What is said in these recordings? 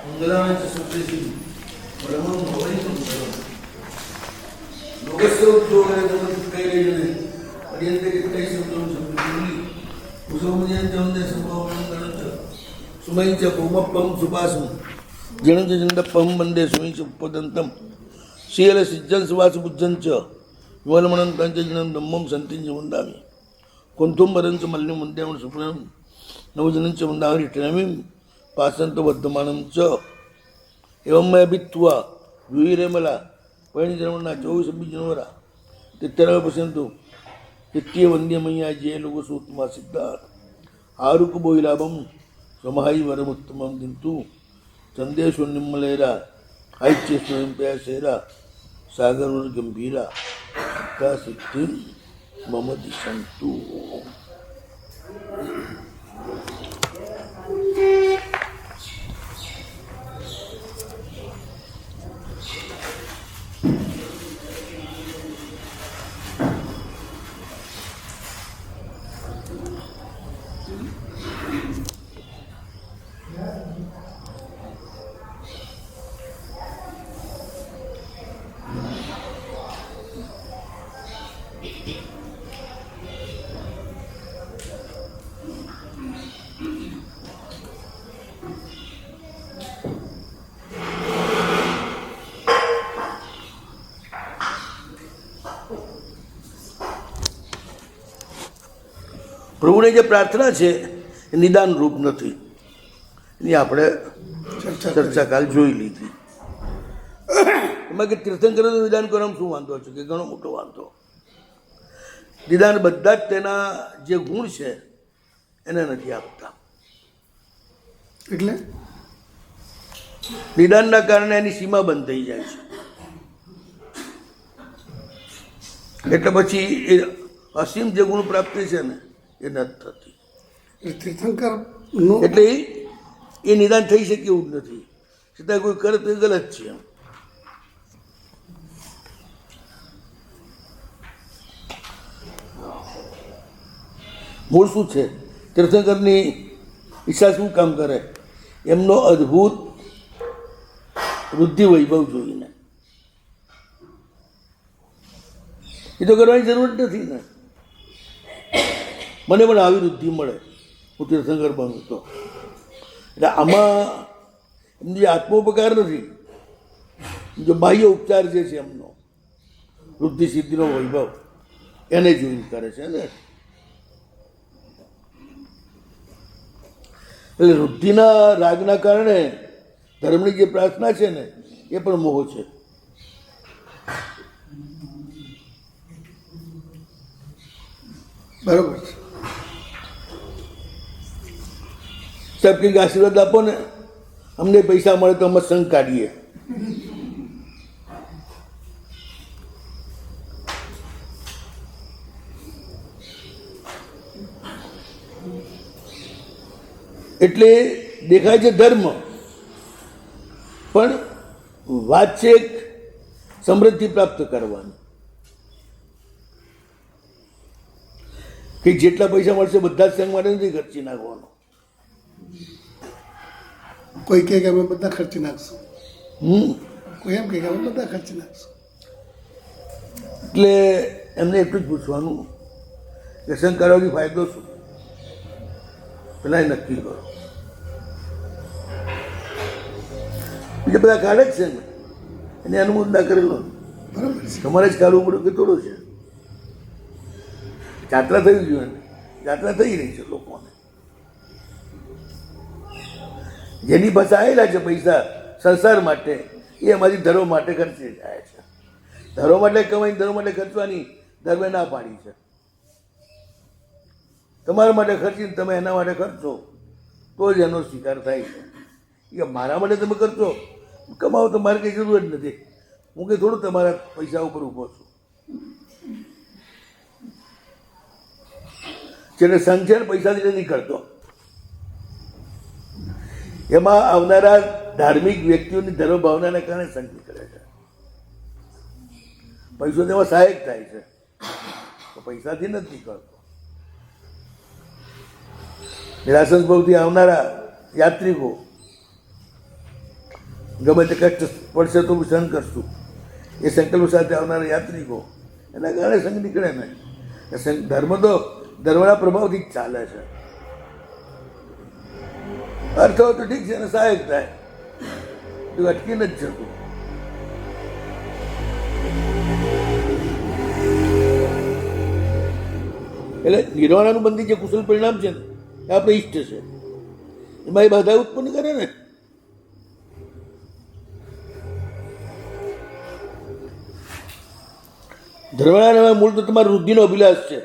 મંગલાને સુપ્રેસી પરમં ભવૈકં પરમ લોકસ્ય ઉદ્યોગને તમત કૈલેજને પર્યંતે કિત્તૈ શબ્દો સંપૂર્ણી કુસુમજ્ઞ ચંદે સંભાવनं ગણચ સુમૈચ ભૂમપ્પમ સુપાસું જણજ જંડપમ વંદે સુમૈચ ઉપદંતમ શીલ સિજ્જન સુવાસ બુજ્જન ચ વિમલમણં તંચ જણં ધમ્મં સંતિં ચ વંદામિ કુંતુમ વરંચ મલ્લિમ વંદ્યામણ સુપ્રમ નવજનં ચ વંદામિ ટ્રમીમ પાસંત વર્ધમાનમ ચ એવં મેં અભિત્વા વિરેમલા પૈણજન્મના 24 બીજનવરા 73% નિત્ય વંદ્યમૈયા જે લોકો સૂતમાં સિદ્ધાર્થ આરુક બોઈલાભમ સમાહી વરમુત્તમમ દિંતુ ચંદેશો નિમ્મલેરા આઈચ્ય સ્વયં પ્યાસેરા સાગર ગંભીરા સિદ્ધા સિદ્ધિ મમ દિશંતુ. પ્રભુની જે પ્રાર્થના છે એ નિદાન રૂપ નથી, એની આપણે ચર્ચા કાલ જોઈ લીધી. એમાં કે તીર્થંકરનું નિદાન કરવામાં શું વાંધો છે કે ઘણો મોટો વાંધો. નિદાન બધા જ તેના જે ગુણ છે એને નથી આપતા. એટલે નિદાનના કારણે એની સીમા બંધ થઈ જાય છે. એટલે પછી એ અસીમ જે ગુણ પ્રાપ્તિ છે ને એ નથી થતી. તીર્થંકર એટલે એ નિદાન થઈ શકે એવું જ નથી. છતાં કોઈ કરે તો એ ગલત છે. મૂળ શું છે? તીર્થંકરની ઈચ્છા શું કામ કરે? એમનો અદ્ભુત વૃદ્ધિ વૈભવ જોઈને. એ તો કરવાની જરૂર જ નથી ને. મને પણ આવી વૃદ્ધિ મળે, હું તીર્થંકર બનું તો. એટલે આમાં એમની આત્મોપકાર નથી, જો બાહ્ય ઉપચાર જે છે એમનો વૃદ્ધિ સિદ્ધિનો વૈભવ એને જોઈને કરે છે ને. એટલે વૃદ્ધિના રાગના કારણે ધર્મની જે પ્રાર્થના છે ને એ પણ મોહ છે. બરોબર છે. સાહેબ કંઈક આશીર્વાદ આપો ને, અમને પૈસા મળે તો અમે સંઘ કાઢીએ. એટલે દેખાય છે ધર્મ, પણ વાત છે સમૃદ્ધિ પ્રાપ્ત કરવાની. કે જેટલા પૈસા મળશે બધા જ સંઘ માટે નથી ખર્ચી નાખવાનો. કોઈ કહે કે અમે બધા ખર્ચી નાખશું, કોઈ એમ કહે કે અમે બધા ખર્ચી નાખશું. એટલે એમને એટલું જ પૂછવાનું કે સંઘ કરવાથી ફાયદો શું, પેલા એ નક્કી કરો. બીજા બધા કાઢે જ છે ને, એને અનુમોદના કરેલો. બરાબર છે. તમારે જ કાઢવું પડ્યું કે થોડું છે. જાત્રા થવી જોઈએ ને, જાત્રા થઈ રહી છે લોકોને. જેની પાસે આવેલા છે પૈસા સંસાર માટે, એ અમારી ધર્મ માટે ખર્ચી જાય છે. ધર્મ માટે કમાઈને ધર્મ માટે ખર્ચવાની ધર્મે ના પાડી છે. તમારા માટે ખર્ચીને તમે એના માટે ખર્ચો તો જ એનો સ્વીકાર થાય છે. કે મારા માટે તમે ખર્ચો કમાવો તો મારે કંઈ જરૂર જ નથી. હું કંઈ થોડું તમારા પૈસા ઉપર ઊભો છું. જેને સંઘ છે ને પૈસાથી નથી કરતો. એમાં આવનારા ધાર્મિક વ્યક્તિઓની ધર્મ ભાવનાને કારણે સંઘ નીકળે છે. પૈસો તેમાં સહાયક થાય છે, તો પૈસાથી નથી નીકળતો. નિરાસન ભાવથી આવનારા યાત્રિકો ગમે તે કષ્ટ પડશે તો સહન કરશું. એ સંકલ્પ સાથે આવનારા યાત્રિકો એના કારણે સંઘ નીકળે ને. ધર્મ તો ધર્મના પ્રભાવથી જ ચાલે છે. અર્થ હોય તો ઠીક છે એને સહાયક થાય, તો અટકી નથી જતું. એટલે નિર્વાણાનું બંધી જે કુશલ પરિણામ છે ને એ આપણે ઈષ્ટ છે, એમાં એ બાધા ઉત્પન્ન કરે ને. ધર્મના મૂળ તો તમારો વૃદ્ધિનો અભિલાષ છે.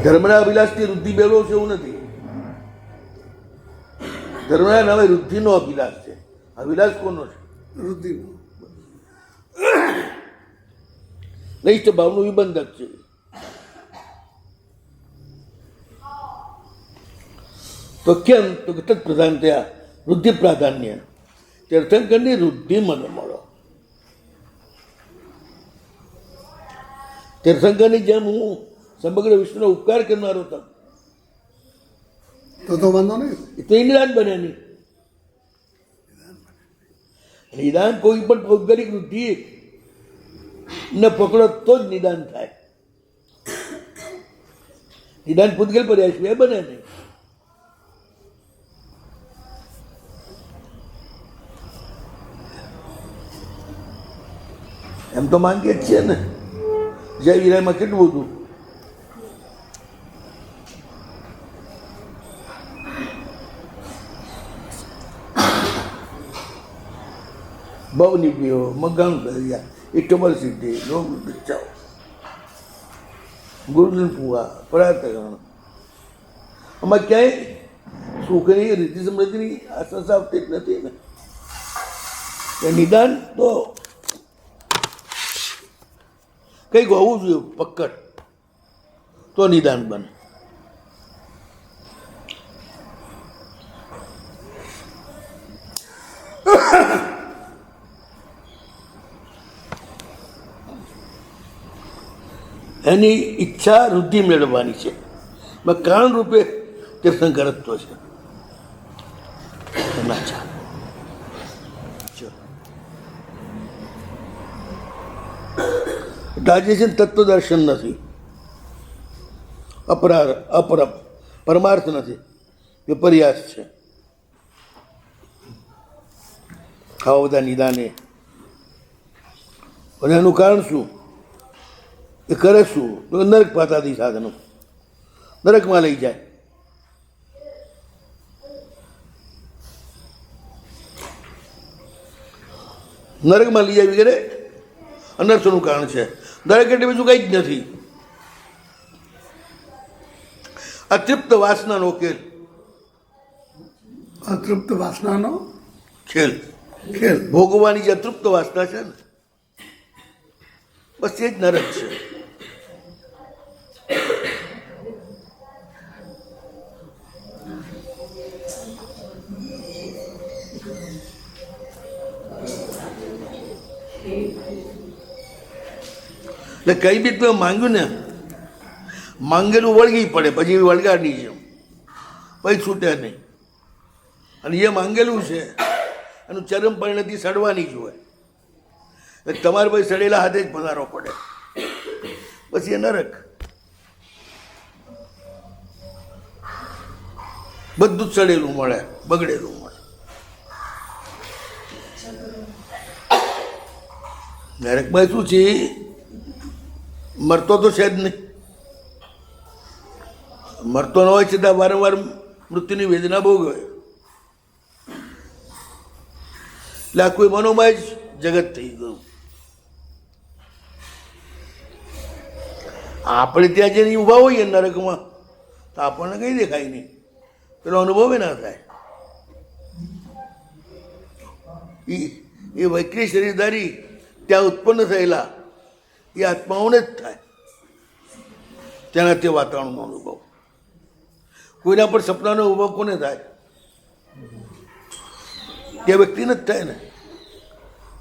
ધર્મના અભિલાષથી વૃદ્ધિ મેળવો છે એવું નથી. ધર્મના નામે વૃદ્ધિનો અભિલાષ છે. અભિલાષ કોનો છે? વૃદ્ધિનો. નૈષ્ઠ ભાવનું વિબંધક છે. તો કેમ? તો તત્ પ્રધાન થયા વૃદ્ધિ પ્રાધાન્ય. તીર્થંકરની વૃદ્ધિ મને મળો. તીર્થંકરની જેમ હું સમગ્ર વિશ્વનો ઉપકાર કરનારો હતો, તો વાંધો નહીં. એ તો નિદાન બને નહીં. નિદાન કોઈ પણ પૌદ્ગલિક વૃદ્ધિ ને પકડો તો જ નિદાન થાય. નિદાન પૂતગલ પર્યાય સિવાય બને નહીં. એમ તો માંગીએ જ છીએ ને. જય વિરાયમાં કેટલું બધું. બહુ નીકળ્યો મગાનું કર્યા ઇષ્ટબલ સિદ્ધિ લોક બચાવ ગુરુજન પૂવા પરાતરણ. આમાં ક્યાંય સુખની રીતિ સમૃદ્ધિની આશા આવતી જ નથી ને. નિદાન તો કંઈક હોવું જોઈએ પક્કડ, તો નિદાન બને. એની ઈચ્છા વૃદ્ધિ મેળવવાની છે. કારણ રૂપે તીર્થંકરત્વ છે. ના ચાલે. આજે છે તત્વદર્શન નથી, પરમાર્થ નથી, વિપર્યાસ છે. આવા બધા નિદાને અને એનું કારણ શું? એ કરે શું? તો નરક પાતાદી સાધનો નરકમાં લઈ જાય. નરકમાં લઈ જાય વગેરે અનર્થનું કારણ છે. નરક એટલે બીજું કંઈ જ નથી. અતૃપ્ત વાસનાનો ખેલ. અતૃપ્ત વાસનાનો ખેલ. ખેલ. ભોગવવાની જે અતૃપ્ત વાસના છે ને, બસ એ જ નરક છે. એટલે કઈ બી તમે માંગ્યું ને, માંગેલું વળગી પડે, પછી વળગાડની છે, પછી છૂટે નહીં. અને એ માંગેલું છે એનું ચરમ પરિણતિ સડવાની જ હોય. તમારે પછી સડેલા હાથે જ પધારવો પડે, પછી એ નરક. બધું જ સડેલું મળે, બગડેલું મળે. નરકમાં શું છે? મરતો તો છે જ નહીં. મરતો ન હોય છતાં વારંવાર મૃત્યુની વેદના ભોગવે. એટલે આ કોઈ મનોમય જ જગત થઈ ગયું. આપણે ત્યાં જઈને ઊભા હોઈએ નરકમાં તો આપણને કંઈ દેખાય નહીં, પેલો અનુભવ ના થાય. એ વૈકરી શરીરધારી ત્યાં ઉત્પન્ન થયેલા એ આત્માઓને જ થાય ત્યાંના તે વાતાવરણનો અનુભવ. કોઈના પર સપનાનો અનુભવ કોને થાય? તે વ્યક્તિને જ થાય ને,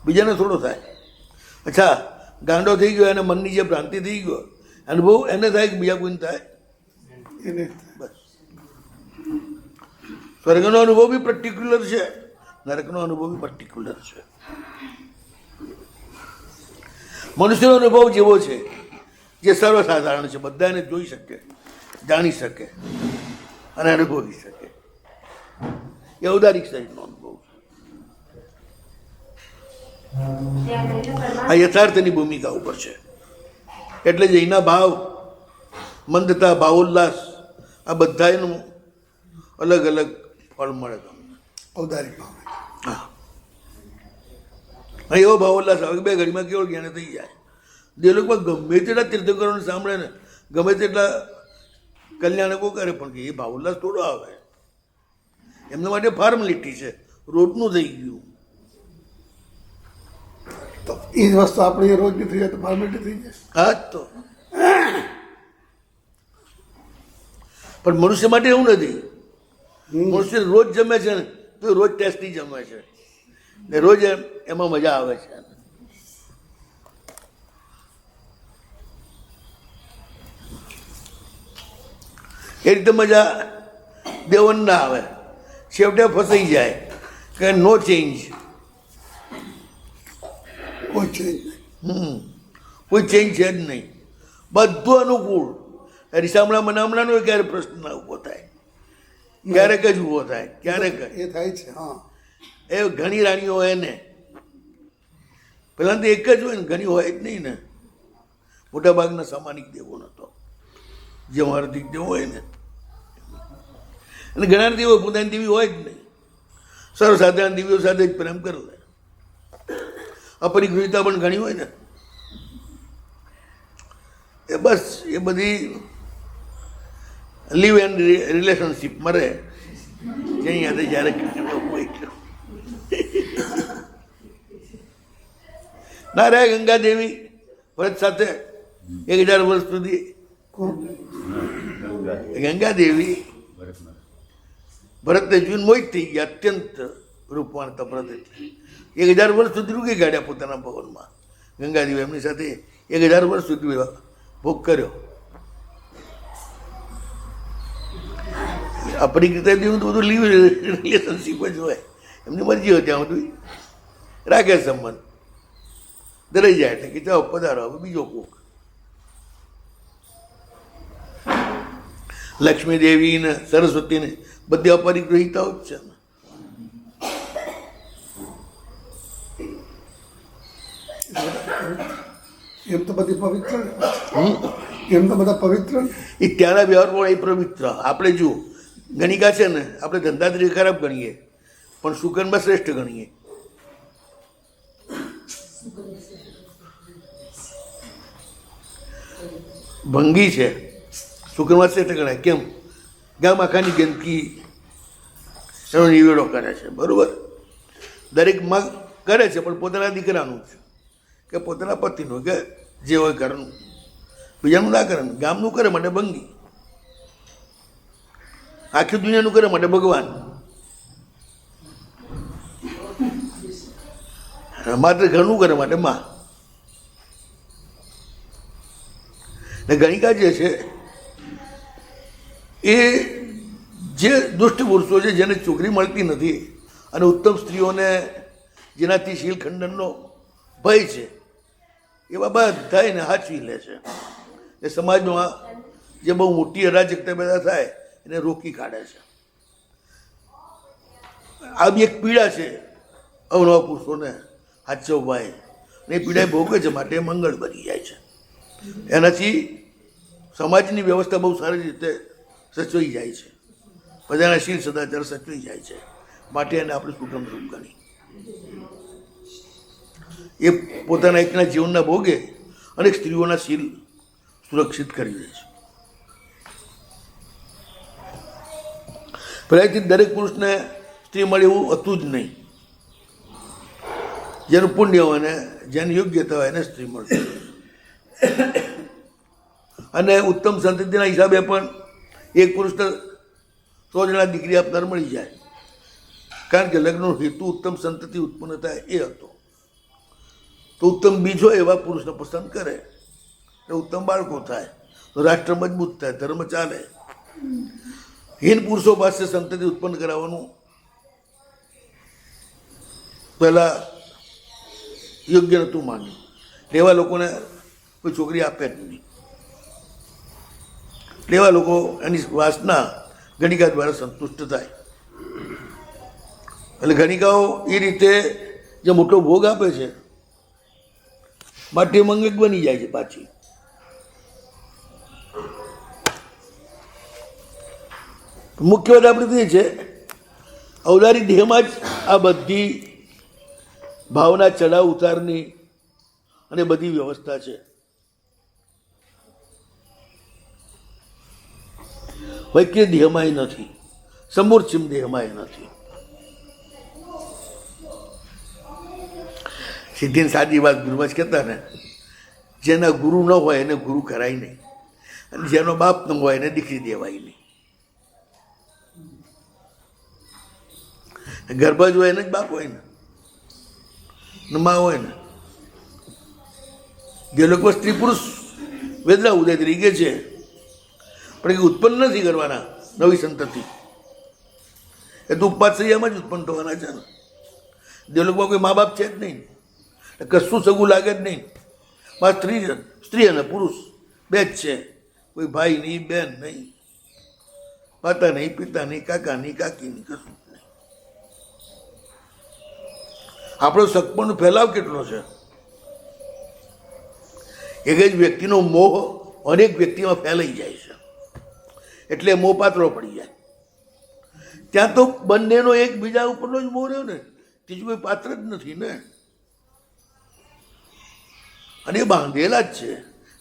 બીજાને થોડો થાય. અચ્છા, ગાંડો થઈ ગયો, એને મનની જે ભ્રાંતિ થઈ ગયો અનુભવ એને થાય કે બીજા કોઈને થાય? એને બસ સ્વર્ગનો અનુભવ બી પર્ટિક્યુલર છે, નરકનો અનુભવ બી પર્ટિક્યુલર છે. મનુષ્યનો અનુભવ જેવો છે જે સર્વસાધારણ છે, બધાને જોઈ શકે, જાણી શકે અને અનુભવી શકે, એ ઔદારિક શરીરનો અનુભવ છે. આ યથાર્થની ભૂમિકા ઉપર છે. એટલે જ એના ભાવ, મંદતા, ભાવોલ્લાસ, આ બધાનું અલગ અલગ ફળ મળે તમને. ઔદારિક ભાવ. હા, એવો ભાવોલ્લાસ આવે કે બે ઘડીમાં કેવળ જ્ઞાન થઈ જાય. દેવલોકમાં ગમે તેટલા તીર્થંકરોને સાંભળે ને, ગમે તેટલા કલ્યાણકો કરે, પણ એ ભાવોલ્લાસ થોડો આવે. એમના માટે ફોર્માલિટી છે, રોજનું થઈ ગયું. તો એ વસ્તુ આપણે રોજની થઈ જાય તો ફોર્મેલિટી થઈ જાય. હા જ તો. પણ મનુષ્ય માટે એવું નથી. મનુષ્ય રોજ જમે છે ને તો રોજ ટેસ્ટી જમે છે ને રોજ એમાં મજા આવે છે. એ રીતે મજા દેવન ના આવે, છેવટે ફસાઈ જાય કે નો ચેન્જ. કોઈ છે કોઈ ચેન્જ છે જ નહીં, બધું અનુકૂળ. રીસામણા મનામણાનો ક્યારે પ્રશ્ન ના ઊભો થાય, ક્યારેક જ ઊભો થાય, ક્યારેક જ. એ થાય છે. હા, એ ઘણી રાણીઓ હોય ને, પહેલાં તો એક જ હોય ને, ઘણી હોય જ નહીં ને. મોટાભાગના સામાનિક દેવો નતો, જે હાર્દિક દેવો હોય ને, અને ઘણા દેવો પોતાની દેવી હોય જ નહીં. સર્વસાધારણ દેવીઓ સાથે જ પ્રેમ કરે લે. અપરિગૃહિતા પણ ઘણી હોય ને, એ બસ એ બધી લીવ એન્ડ રિલેશનશીપમાં રહે, જ્યાં યાદ જ્યારે હોય. ના રહે ગંગા દેવી વ્રત સાથે 1000 વર્ષ સુધી. ગંગા દેવી ભરતને જોઈને મોહિત થઈ ગયા, અત્યંત રૂપવાન તપરત. 1000 વર્ષ સુધી રૂકી કાઢ્યા પોતાના ભવનમાં. ગંગા દેવી એમની સાથે 1000 વર્ષ સુધી ભોગ કર્યો. અપરિકૃત દેવું તો બધું લીવ રિલેશનશીપ જ હોય, એમની મરજી હોય ત્યાં બધું રાખે સંબંધ, ધરાઈ જાય એટલે કે ચાલો પધારો હવે બીજો કોક. લક્ષ્મી દેવી ને સરસ્વતી ને બધી અપરિગ્રહિતાઓ જ છે ને. એમ તો બધી પવિત્ર, એમ તો બધા પવિત્ર. એ ત્યાંના વ્યવહારમાં એ પવિત્ર. આપણે જુઓ ગણિકા છે ને, આપણે ધંધાત્રી ખરાબ ગણીએ પણ શુકનમાં શ્રેષ્ઠ ગણીએ. ભંગી છે, શુકરમાં શ્રેષ્ઠ ગણાય. કેમ? ગામ આખાની ગંદકી એનો નિવેડો કરે છે, બરોબર. દરેક માં કરે છે પણ પોતાના દીકરાનું છે કે પોતાના પતિનું કે જે હોય ઘરનું, બીજાનું ના કરે. ગામનું કરે માટે ભંગી, આખી દુનિયાનું કરે માટે ભગવાન. માત્ર ઘરનું કરે માટે માં. ને ગણિકા જે છે એ જે દુષ્ટ પુરુષો છે, જેને છોકરી મળતી નથી અને ઉત્તમ સ્ત્રીઓને જેનાથી શીલખંડનનો ભય છે, એવા બધા એને હાચવી લે છે. એ સમાજમાં જે બહુ મોટી અરાજકતા પેદા થાય એને રોકી કાઢે છે. આ બી એક પીડા છે અવનવા પુરુષોને હાચવવાય, ને એ પીડા ભોગવે છે માટે મંગળ બની જાય છે. એનાથી સમાજની વ્યવસ્થા બહુ સારી રીતે સચવાઈ જાય છે, બધાના શીલ સદાચાર સચવાઈ જાય છે. માટે એને આપણે સુગમ રૂપ ગણી. એ પોતાના એકના જીવનના ભોગે અનેક સ્ત્રીઓના શીલ સુરક્ષિત કરી દે છે. પહેલાંથી દરેક પુરુષને સ્ત્રી મળે એવું હતું જ નહીં. જેનું પુણ્ય હોય ને જેની યોગ્યતા હોય એને સ્ત્રી મળતી. અને ઉત્તમ સંતતિના હિસાબે પણ એક પુરુષને 100 જણા દીકરી આપનાર મળી જાય, કારણ કે લગ્નનો હેતુ ઉત્તમ સંતતિ ઉત્પન્ન થાય એ હતો. તો ઉત્તમ બીજો એવા પુરુષને પસંદ કરે તો ઉત્તમ બાળકો થાય, તો રાષ્ટ્ર મજબૂત થાય, ધર્મ ચાલે. હીન પુરુષો પાસે સંતતિ ઉત્પન્ન કરાવવાનું પહેલાં યોગ્ય નહોતું માન્યું. એવા લોકોને કોઈ છોકરી આપે જ નહીં. એવા લોકો એની વાસના ગણિકા દ્વારા સંતુષ્ટ થાય. એટલે ગણિકાઓ એ રીતે જે મોટો ભોગ આપે છે માટે મંગક બની જાય છે પાછી. મુખ્ય વાત આપણી તો એ છે અવતારી દેહમાં જ આ બધી ભાવના ચડાવ ઉતારની અને બધી વ્યવસ્થા છે. વૈક્ય દેહમાં નથી, સમૂર્છિમ દેહમાં નથી. સીધી સાદી વાત ગુરુમાં જ કહેતા ને, જેના ગુરુ ન હોય એને ગુરુ કરાય નહીં, અને જેનો બાપ ન હોય એને દીકરી દેવાય નહીં. ગર્ભ જ હોય એને જ બાપ હોય ને મા હોય ને. જે લોકો સ્ત્રી પુરુષ વેદના ઉદય તરીકે છે પણ એ ઉત્પન્ન નથી કરવાના નવી સંતતિ, એ તો ઉપાશ્રયમાં જ ઉત્પન્ન થવાના છે ને. જે લોકોમાં કોઈ મા બાપ છે જ નહીં, કશું સગું લાગે જ નહીં. મારા સ્ત્રી અને પુરુષ બે જ છે, કોઈ ભાઈ નહીં, બેન નહીં, માતા નહીં, પિતા નહીં, કાકા નહીં, કાકી નહીં, કશું નહીં. આપણો સગપણનો ફેલાવ કેટલો છે. એક જ વ્યક્તિનો મોહ અનેક વ્યક્તિમાં ફેલાઈ જાય છે, એટલે મોહ પાતળો પડી જાય. ત્યાં તો બંનેનો એકબીજા ઉપરનો જ મોહ રહ્યો ને, ત્રીજું કોઈ પાત્ર જ નથી ને. અને એ બાંધેલા જ છે.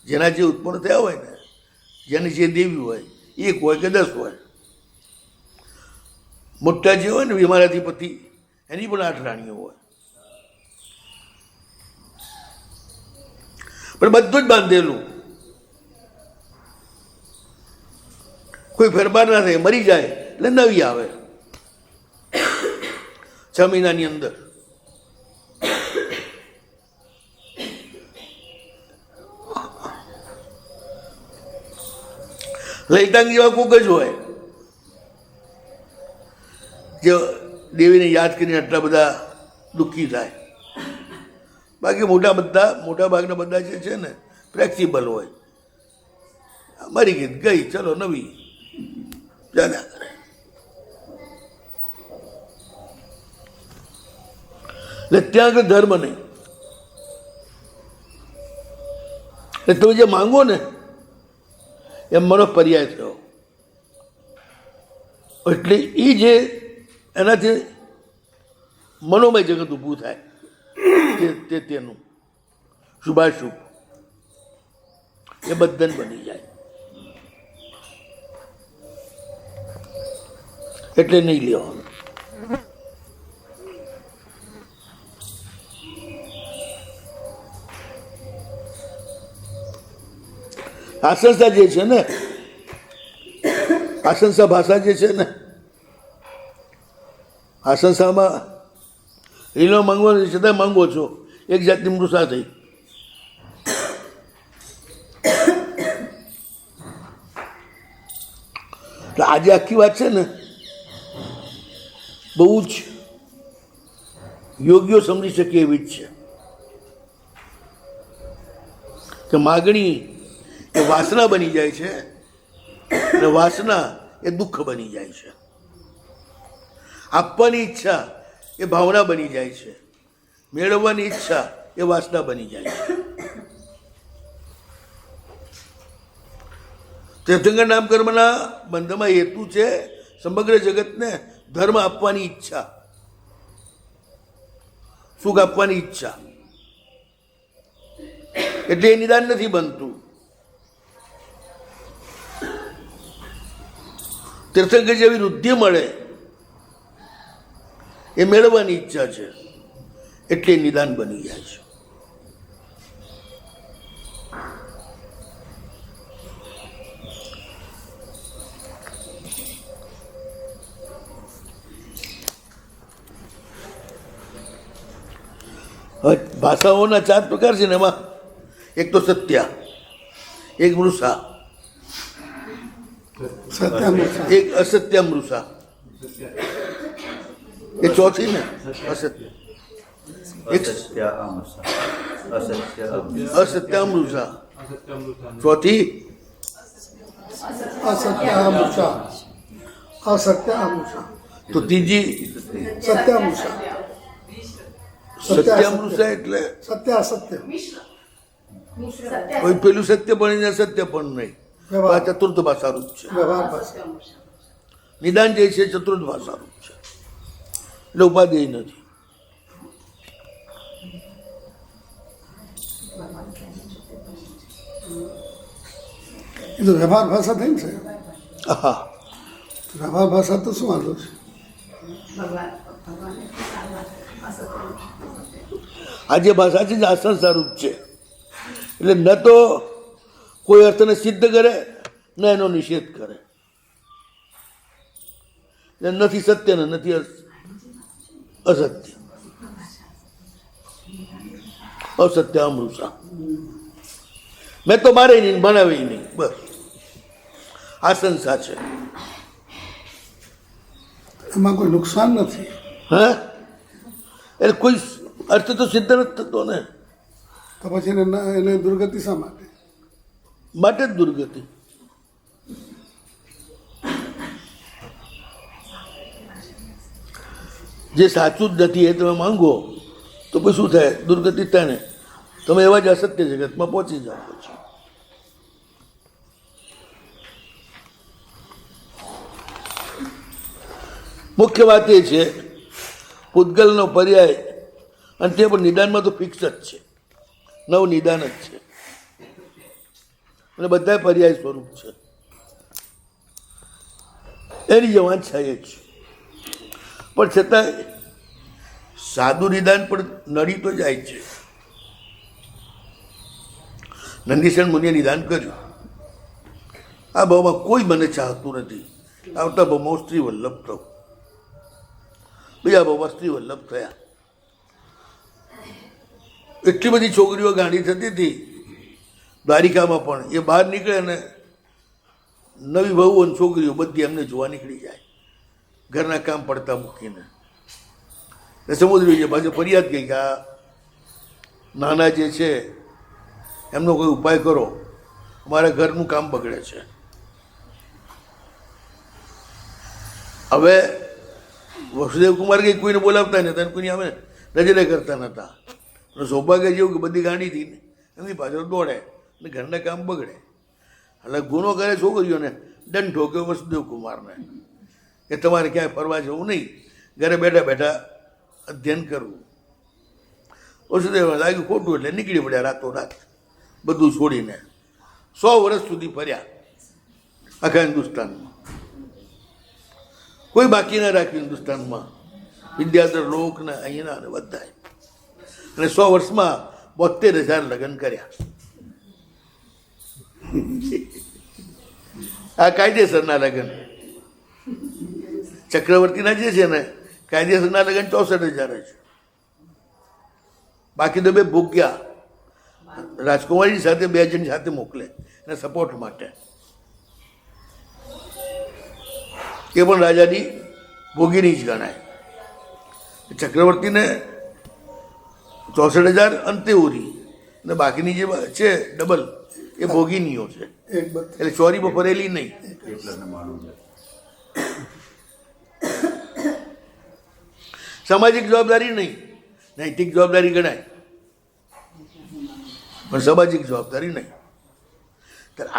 જેના જે ઉત્પન્ન થયા હોય ને, જેની જે દેવી હોય, 1 હોય કે 10 હોય. મોટા જે હોય ને વિમાનાધિપતિ, એની પણ 8 રાણીઓ હોય, પણ બધું જ બાંધેલું. કોઈ ફેરફાર ના થાય, મરી જાય એટલે નવી આવે 6 મહિનાની અંદર. લલિતાંગ જેવા કોક જ હોય જે દેવીને યાદ કરીને આટલા બધા દુઃખી થાય. બાકી મોટા ભાગના બધા જે છે ને ફ્લેક્સિબલ હોય. મરી ગઈ, ચલો નવી ચાલ્યા કરે. એટલે ત્યાં આગળ ધર્મ નહીં. એટલે તમે જે માંગો ને એમ મનો પર્યાય થયો. એટલે એ જે એનાથી મનોમય જગત ઊભું થાય તેનું શુભાશુભ એ બંધન બની જાય. એટલે નહીં લેવાનું. આ સંસ્થા જે છે ને, આ સંસ્થા ભાષા જે છે ને, આ સંસ્થામાં લીલો માંગવાનો છતાં માંગો છો, એક જાતની મૃષા થઈ. તો આજે આખી વાત છે ને બહુ જ યોગ્ય સમજી શકે એવી જ છે કે માગણી એ વાસના બની જાય છે, અને વાસના એ દુઃખ બની જાય છે. આપવાની ઈચ્છા એ ભાવના બની જાય છે, મેળવવાની ઈચ્છા એ વાસના બની જાય છે. તીર્થંકર નામ કર્મના બંધમાં હેતુ છે સમગ્ર જગતને ધર્મ આપવાની ઈચ્છા, સુખ આપવાની ઈચ્છા. એટલે એ નિદાન નથી બનતું. તીર્થંકર જેવી વૃદ્ધિ મળે એ મેળવવાની ઈચ્છા છે, એટલે નિદાન બની જાય છે. ભાષાઓના 4 પ્રકાર છે ને, એમાં એક તો સત્યા, એક મૃષા, સત્યામૃષા એક અસત્યામૃષા, એ ચોથી ને અસત્ય, એક અસત્યામૃષા, ચોથી અસત્યામૃષા અસત્યામૃષા તો ત્રીજી સત્યામૃષા સત્યામૃષા એટલે સત્ય અસત્ય કોઈ પેલું સત્ય પણ ને અસત્ય પણ નહીં. આ ચતુર્થ ભાષારૂપ છે. વ્યવહાર ભાષા નિદાન જે છે ચતુર્થ ભાષારૂપ છે, એટલે ઉપાધ્યાય નથી. એ તો વ્યવહાર ભાષા થઈ ને છે. હા, વ્યવહાર ભાષા તો શું વાંધો છે? આ જે ભાષા છે આ સંસારૂપ છે, એટલે ન તો કોઈ અર્થને સિદ્ધ કરે ન એનો નિષેધ કરે. એટલે નથી સત્ય ને નથી અસત્ય. અસત્ય અમૃષા મેં તો મારે નહીં બનાવી નહીં, બસ આ સંસાર છે. એમાં કોઈ નુકસાન નથી. હા, એટલે કોઈ અર્થ તો સિદ્ધ નથી થતો ને, તો પછી એને દુર્ગતિ શા માટે? માટે જ દુર્ગતિ. જે સાચું જ નથી એ તમે માંગો તો પછી શું થાય? દુર્ગતિ થાય ને. તમે એવા જ અસત્ય જગતમાં પહોંચી જાઓ. પછી મુખ્ય વાત એ છે પૂતગલનો પર્યાય, અને તે પણ નિદાનમાં તો ફિક્સ જ છે, નવ નિદાન જ છે, અને બધા પર્યાય સ્વરૂપ છે. એની જે વાંછા એ છે, પણ છતાં સાદું નિદાન પણ નડી તો જાય છે. નંદીસન મુનિએ નિદાન કર્યું, આ ભાવમાં કોઈ મને ચાહતું નથી, આવતા ભાવમાં સ્ત્રી વલ્લભ થયું, બીજા ભાવમાં સ્ત્રી વલ્લભ થયા. એટલી બધી છોકરીઓ ગાંડી થતી હતી દ્વારિકામાં, પણ એ બહાર નીકળે ને નવી વહુ અને છોકરીઓ બધી એમને જોવા નીકળી જાય, ઘરના કામ પડતા મૂકીને. સમુદ્રી છે પાછું ફરિયાદ કહી કે આ નાના જે છે એમનો કોઈ ઉપાય કરો, અમારા ઘરનું કામ બગડે છે. હવે વસુદેવ કુમાર કંઈ કોઈને બોલાવતા નતા, કોઈની અમે નજરે કરતા નહોતા. સૌભાગ્ય જેવું કે બધી ગાંડી હતી ને એમની પાછળ દોડે ને ઘરના કામ બગડે. એટલે ગુનો કરે છોકરીઓને, દંડ ઠોક્યો વસુદેવ કુમારને કે તમારે ક્યાંય ફરવા જવું નહીં, ઘરે બેઠા બેઠા અધ્યયન કરવું. વસુદેવ લાગ્યું ખોટું, એટલે નીકળી પડ્યા રાતોરાત બધું છોડીને. 100 વર્ષ સુધી ફર્યા આખા હિન્દુસ્તાનમાં, કોઈ બાકી ના રાખ્યું હિન્દુસ્તાનમાં, વિદ્યાધર લોકને અહીંના અને બધા. અને 100 વર્ષમાં 72,000 લગ્ન કર્યા. આ કાયદેસરના લગ્ન. ચક્રવર્તીના જે છે ને કાયદેસરના લગ્ન 64,000 છે. બાકી તો બે ભોગ્યા રાજકુમારી સાથે 2 જણ સાથે મોકલે અને સપોર્ટ માટે. એ પણ રાજાની ભોગીની જ ગણાય. ચક્રવર્તીને 64,000 અંતે ઉરી, અને બાકીની જે છે ડબલ એ ભોગીનીઓ છે, એટલે ચોરીમાં ફરેલી નહીં. સામાજિક જવાબદારી નહીં, નૈતિક જવાબદારી ગણાય પણ સામાજિક જવાબદારી નહીં.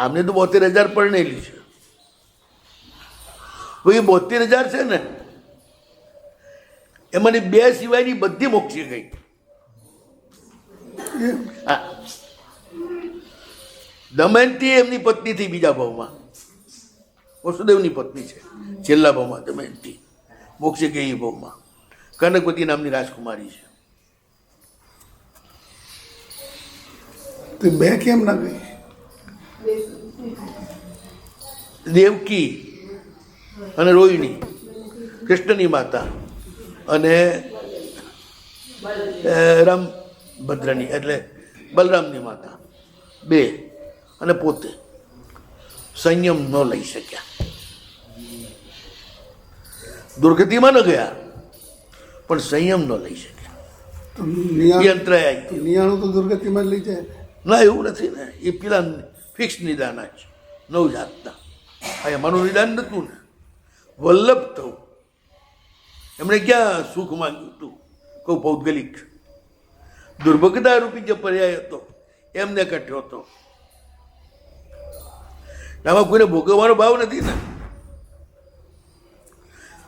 આમને તો 72,000 પરણેલી છે. એ 72,000 છે ને એમાંની 2 સિવાયની બધી મોક્ષી ગઈ. હા, દમયંતી એમની પત્ની થી બીજા ભાવમાં, વસુદેવની પત્ની છે છેલ્લા ભાવમાં દમયંતી, મોક્ષે ગઈ એ ભાવમાં. કનકવતી નામની રાજકુમારી છે. તો 2 કેમ ના ગઈ? દેવકી અને રોહિણી, કૃષ્ણની માતા, અને રામભદ્રની એટલે બલરામની માતા, 2, અને પોતે સંયમ ન લઈ શક્યા. દુર્ગતિમાં ન ગયા પણ સંયમ ન લઈ શક્યા. તો એ અંતરાય આવી ગયો. નિયાણું તો દુર્ગતિમાં જ લઈ જાય. ના, એવું નથી ને. એ પેલા ફિક્સ નિદાન જ નવજાતના. આ એમાંનું નિદાન નહોતું ને. વલ્લભ થવું એમણે ક્યાં સુખ માંગ્યું હતું? કોઈ પૌદ્ગલિક દુર્ભગતા રૂપી જે પર્યાય હતો એમને કટ્યો હતો. આમાં કોઈને ભોગવવાનો ભાવ નથી ને.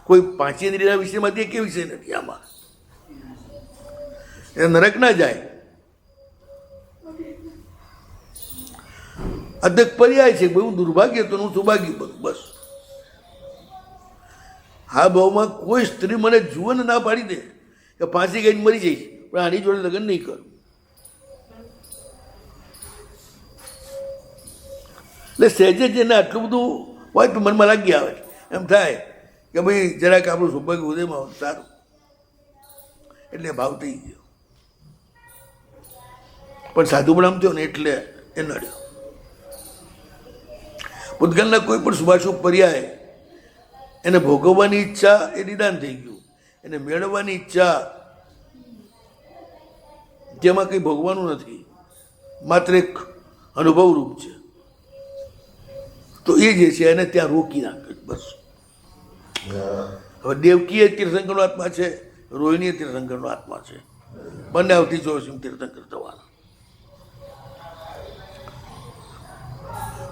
કોઈ પાંચેન્દ્રિયના વિષયમાંથી એક વિષય નથી આમાં. એ નરક ના જાય. અધક પર્યાય છે. બહુ દુર્ભાગ્ય તો હું સૌભાગ્ય બનું બસ. આ ભાવમાં કોઈ સ્ત્રી મને જુવન ના પાડી દે કે ફાંસી ગઈને મરી જઈશ પણ આની જોડે લગ્ન નહીં કરું. એટલે સહેજે જેને આટલું બધું હોય તો મનમાં લાગી આવે એમ થાય કે ભાઈ જરાક આપણું સૌભાગ્ય ઉદયમાં સારું. એટલે ભાવ થઈ ગયો. પણ સાધુ પણ આમ થયો ને એટલે એ નડ્યો. પૂતગલના કોઈ પણ શુભાશુભ પર્યાય એને ભોગવવાની ઈચ્છા એ નિદાન થઈ ગયું. એને મેળવવાની ઈચ્છા જેમાં કંઈ ભોગવાનું નથી, માત્ર એક અનુભવ રૂપ છે. તો એ જે છે એને ત્યાં રોકી નાખે બસ. હવે દેવકી એ તીર્થંકરનો આત્મા છે, રોહિણી એ તીર્થંકરનો આત્મા છે. બંને આવતી જોશી તીર્થંકર થવાના.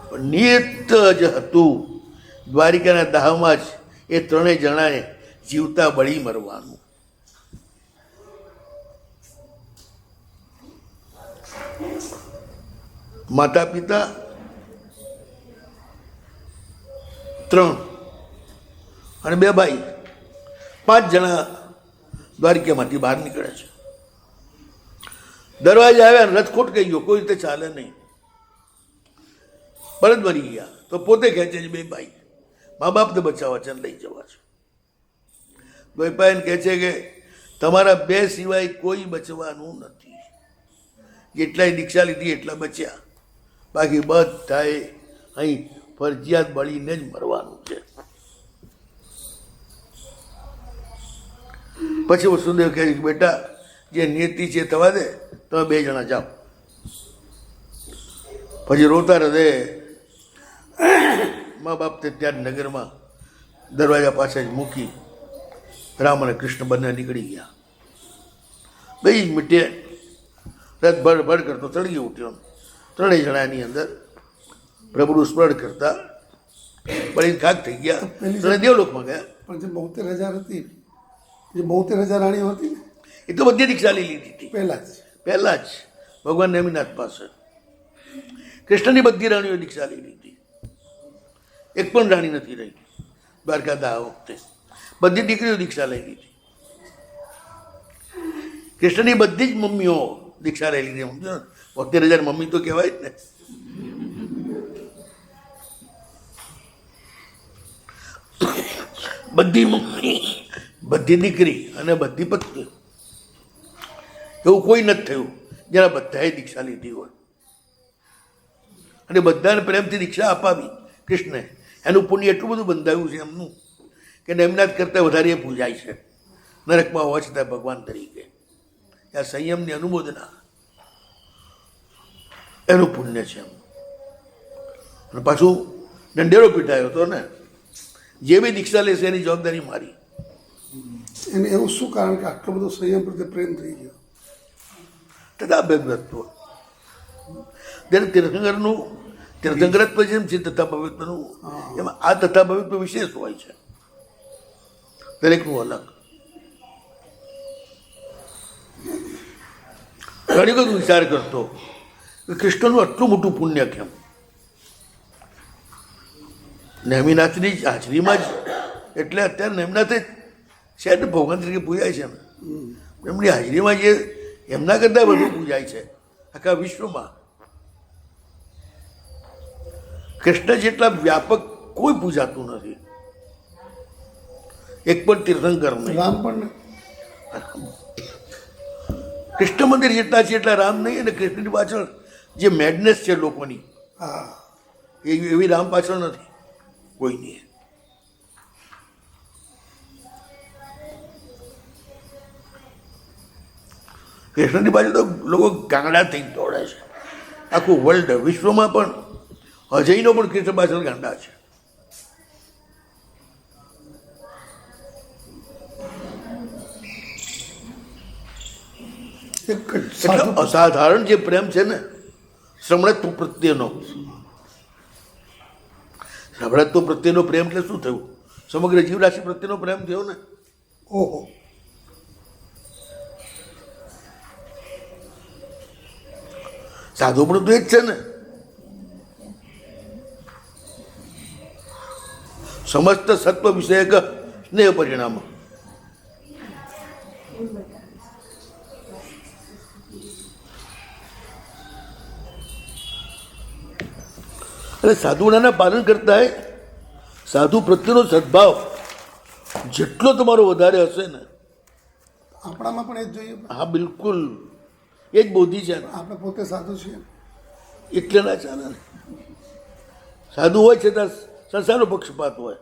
પણ નિયત જ હતું દ્વારિકાના દાહમાં જ એ ત્રણેય જણાએ જીવતા બળી મરવાનું. માતા પિતા 3 અને 2 ભાઈ, 5 જણા દ્વારિકામાંથી બહાર નીકળે છે. દરવાજે આવ્યા ને રથ ખોટકાઈ ગયો, કોઈ રીતે ચાલે નહીં. પરત મરી ગયા તો પોતે ખેંચે છે 2 ભાઈ. મા બાપને બચાવવા છે લઈ જવા છે. દ્વૈપાયન કહે છે કે તમારા 2 સિવાય કોઈ બચવાનું નથી. જેટલાય દીક્ષા લીધી એટલા બચ્યા, બાકી બધાએ અહીં ફરજિયાત બળીને જ મરવાનું છે. પછી વસુદેવ કહે છે કે બેટા જે નિયતિ છે થવા દે, તમે 2 જણા જાઓ. પછી રોતા હૃદય મા બાપ તે ત્યાં નગરમાં દરવાજા પાસે જ મૂકી રામ અને કૃષ્ણ બંને નીકળી ગયા. 2 મિનિટે રથ ભડ કરતો ચડી ઉઠ્યો. 3 જણાની અંદર પ્રભુનું સ્મરણ કરતા બળીને ખાક થઈ ગયા. 3 દેવલોકમાં ગયા. પણ જે 72,000 હતી, જે 72,000 રાણીઓ હતી ને, એ તો બધી દીક્ષા લઈ લીધી હતી પહેલા જ ભગવાન નેમિનાથ પાસે. કૃષ્ણની બધી રાણીઓ દીક્ષા લઈ લીધી. એક પણ રાણી નથી રહી દ્વારકા દા વખતે. બધી દીકરીઓ દીક્ષા લઈ લીધી. કૃષ્ણની બધી જ મમ્મીઓ દીક્ષા લઈ લીધી. સમજો ને, 72,000 મમ્મી તો કહેવાય જ ને. બધી મમ્મી, બધી દીકરી અને બધી પત્ની. એવું કોઈ નથી થયું જેના બધાએ દીક્ષા લીધી હોય અને બધાને પ્રેમથી દીક્ષા અપાવી કૃષ્ણે. એનું પુણ્ય એટલું બધું બંધાયું છે એમનું કે નેમનાથ કરતાં વધારે એ પૂજાય છે નરકમાં હોવા છતાં ભગવાન તરીકે. આ સંયમની અનુમોદના એનું પુણ્ય છે. અને પાછું દંડેરો પીટાયો હતો ને, જે બી દીક્ષા લેશે એની જવાબદારી મારી. એને એવું શું કારણ કે આટલો બધો સંયમ પ્રત્યે પ્રેમ થઈ ગયો? તથાભવ્યત્વ. જ્યારે તીર્થંકરનું તીર્થંકરત્વ જેમ છે તથાભવ્યત્વનું, એમાં આ તથાભવ્યત્વ વિશેષ હોય છે દરેકનું અલગ. ઘણી વખત વિચાર કરતો કે કૃષ્ણનું આટલું મોટું પુણ્ય કેમ? નેમિનાથની હાજરીમાં જ, એટલે અત્યારે નેમિનાથે છે ભગવાન તરીકે પૂજાય છે ને, એમની હાજરીમાં જે એમના કરતાં વધુ પૂજાય છે આખા વિશ્વમાં. કૃષ્ણ જેટલા વ્યાપક કોઈ પૂજાતું નથી, એક પણ તીર્થંકર નહીં. રામ પણ કૃષ્ણ મંદિર જેટલા છે એટલા રામ નહીં. અને કૃષ્ણની પાછળ જે મેડનેસ છે લોકોની, હા, એવી રામ પાછળ નથી કોઈની. કૃષ્ણની બાજુ તો લોકો ગાંડા થઈ દોડે છે. આખું વર્લ્ડ વિશ્વમાં પણ અજયનો પણ કૃષ્ણ પાછળ ગાંડા છે. એક એટલે અસાધારણ જે પ્રેમ છે ને શ્રમણત્વ પ્રત્યેનો, શ્રમણત્વ પ્રત્યેનો પ્રેમ એટલે શું થયું? સમગ્ર જીવરાશિ પ્રત્યેનો પ્રેમ થયો ને. ઓહો, સાધુ પણ તો એ જ છે ને. સમસ્ત સત્વ વિષયક સ્નેહ પરિણામ. એટલે સાધુઓના પાલન કરતા સાધુ પ્રત્યેનો સદભાવ જેટલો તમારો વધારે હશે ને, આપણામાં પણ એ જ જોઈએ. હા બિલકુલ, એ જ બોધી છે ને. આપણે પોતે સાધુ છીએ. એટલે ના ચાલે ને. સાધુ હોય છતાં સંસારનો પક્ષપાત હોય.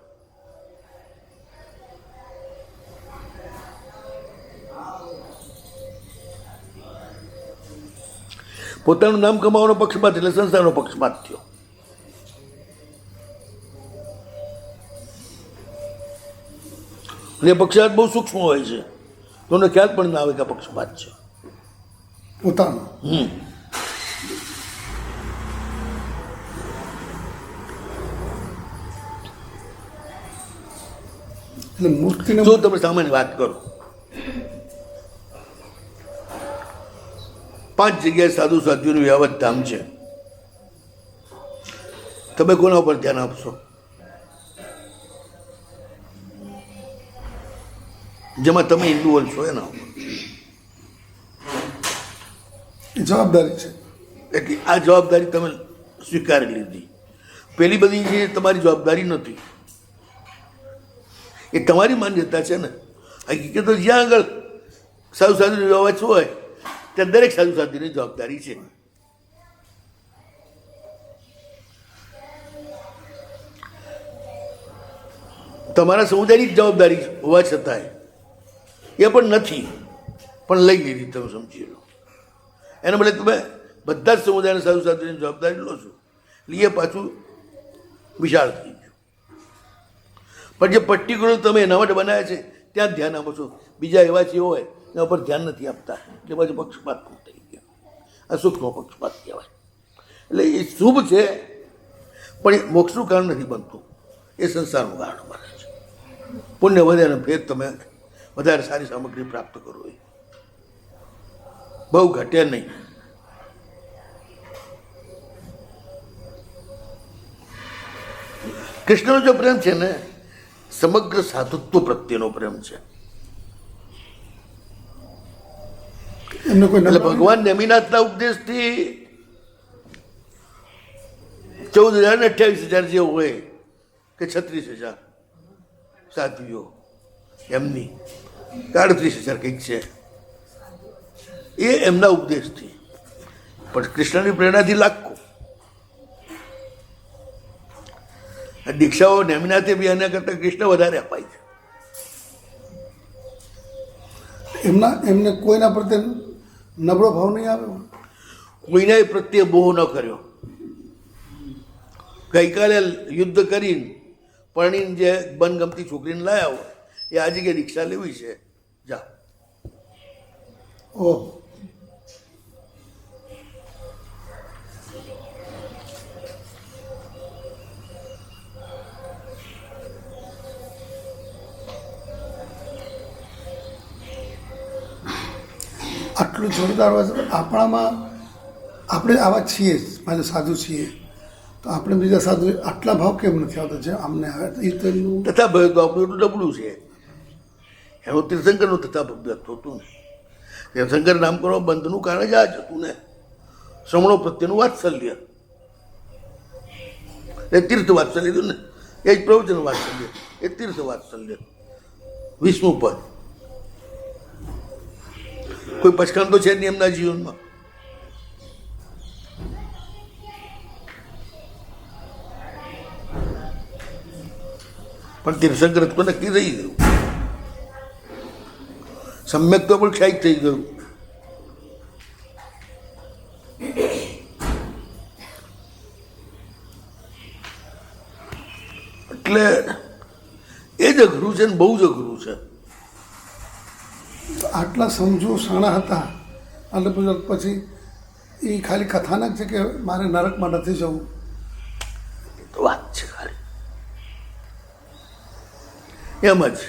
પોતાનું નામ કમાવાનો પક્ષપાત એટલે સંસારનો પક્ષપાત થયો. અને પક્ષપાત બહુ સૂક્ષ્મ હોય છે, તમને ખ્યાલ પણ ના આવે કે આ પક્ષપાત છે. પોતાનું એટલે મૂર્તિને જો તમે સામાન્ય વાત કરો, 5 જગ્યાએ સાધુ સાધ્વીનું યાવત ધામ છે, તમે કોના ઉપર ધ્યાન આપશો? જેમાં તમે હિન્દુઓ છો એના ઉપર. એ જવાબદારી છે. એટલે આ જવાબદારી તમે સ્વીકારી લીધી. પેલી બધી જે તમારી જવાબદારી નથી, એ તમારી માન્યતા છે ને. હકીકત તો જ્યાં આગળ સાધુ સાધુની વ્યવહાર હોય ત્યાં દરેક સાધુ સાધુની જવાબદારી છે. તમારા સમુદાયની જવાબદારી હોવા છતાંય એ પણ નથી, પણ લઈ લીધી. તમે સમજી લો. એના બદલે તમે બધા જ સમુદાયના સાધુ સાધુની જવાબદારી લો છો, એટલે એ પાછું વિશાળ થઈ ગયું. પણ જે પર્ટિક્યુલર તમે એના માટે બનાવ્યા છે ત્યાં ધ્યાન આપો છો, બીજા એવા જે હોય એના ઉપર ધ્યાન નથી આપતા, એટલે પાછું પક્ષપાત પણ થઈ ગયો. આ સૂક્ષ્મ પક્ષપાત કહેવાય. એટલે એ શુભ છે પણ એ મોક્ષનું કારણ નથી બનતું, એ સંસારનું કારણ બને છે. પુણ્ય વધે અને ફેર તમે વધારે સારી સામગ્રી પ્રાપ્ત કરો, એ બહુ ઘટે નહીં. કૃષ્ણનો જો પ્રેમ છે ને સમગ્ર સાધુત્વ પ્રત્યેનો પ્રેમ છે. એમને કોઈ એટલે ભગવાન નેમિનાથના ઉપદેશથી 14,000 ને 28,000 જે હોય કે 36,000 સાધ્વીઓ એમની 38,000 કંઈક છે, એ એમના ઉપદેશથી. પણ કૃષ્ણની પ્રેરણાથી લાખો. દીક્ષાઓ નેમિનાથે બી એના કરતાં કૃષ્ણ વધારે અપાય છે. એમને કોઈના પ્રત્યે નબળો ભાવ નહીં આવ્યો. કોઈને પ્રત્યે મોહ ન કર્યો. ગઈકાલે યુદ્ધ કરીને પરણીને જે બનગમતી છોકરીને લાયા હોય એ આજે કે દીક્ષા લેવી છે, જા. ઓહ, આટલું જોરદાર હોય છે. આપણામાં આપણે આવા છીએ જ, મારે સાધુ છીએ તો આપણે બીજા સાધુ આટલા ભાવ કેમ નથી આવતા જે અમને આવે? એ તો એમનું તથા ભય તો આપણું એટલું ડબલું છે. એનું તીર્થંકરનું તથા ભવ્ય હતું ને. તીર્થંકર નામ કરો બંધનું કારણ જ આ જ હતું ને, શ્રમણો પ્રત્યેનું વાત્સલ્ય. એ તીર્થ વાત્સલ્ય હતું ને, એ જ પ્રવચન વાત્સલ્ય, એ તીર્થ વાત્સલ્ય. 20મું પદ. કોઈ પછકાણ તો છે નહીં એમના જીવનમાં. પણ તીર્થંકર તો નક્કી થઈ ગયું, સમ્યક તો પણ ક્ષાયિક થઈ ગયું. એટલે એ જ અઘરું છે ને બહુ જ અઘરું છે. આટલા સમજુ શાણા હતા અને પછી એ ખાલી કથાનક છે કે મારે નરકમાં નથી જવું. તો વાત છે ખાલી એમ જ.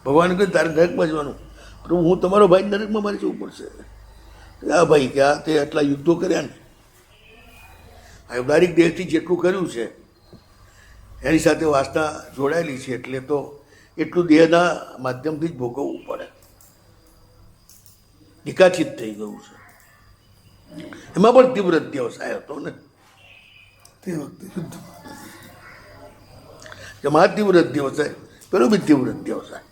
ભગવાન કહે તારે નરકમાં જવાનું, પણ હું તમારો ભાઈ નરકમાં મારે જવું પડશે. આ ભાઈ કે આ તે આટલા યુદ્ધો કર્યા ને, વ્યવહારિક દેહથી જેટલું કર્યું છે એની સાથે વાસના જોડાયેલી છે, એટલે તો એટલું દેહના માધ્યમથી જ ભોગવવું પડે. નિકાચિત થઈ ગયું છે. એમાં પણ તીવ્ર અધ્યવસાય હતો ને તે વખતે યુદ્ધમાં. એમાં તીવ્ર અધ્યવસાય, પેલો બી તીવ્ર અધ્યવસાય.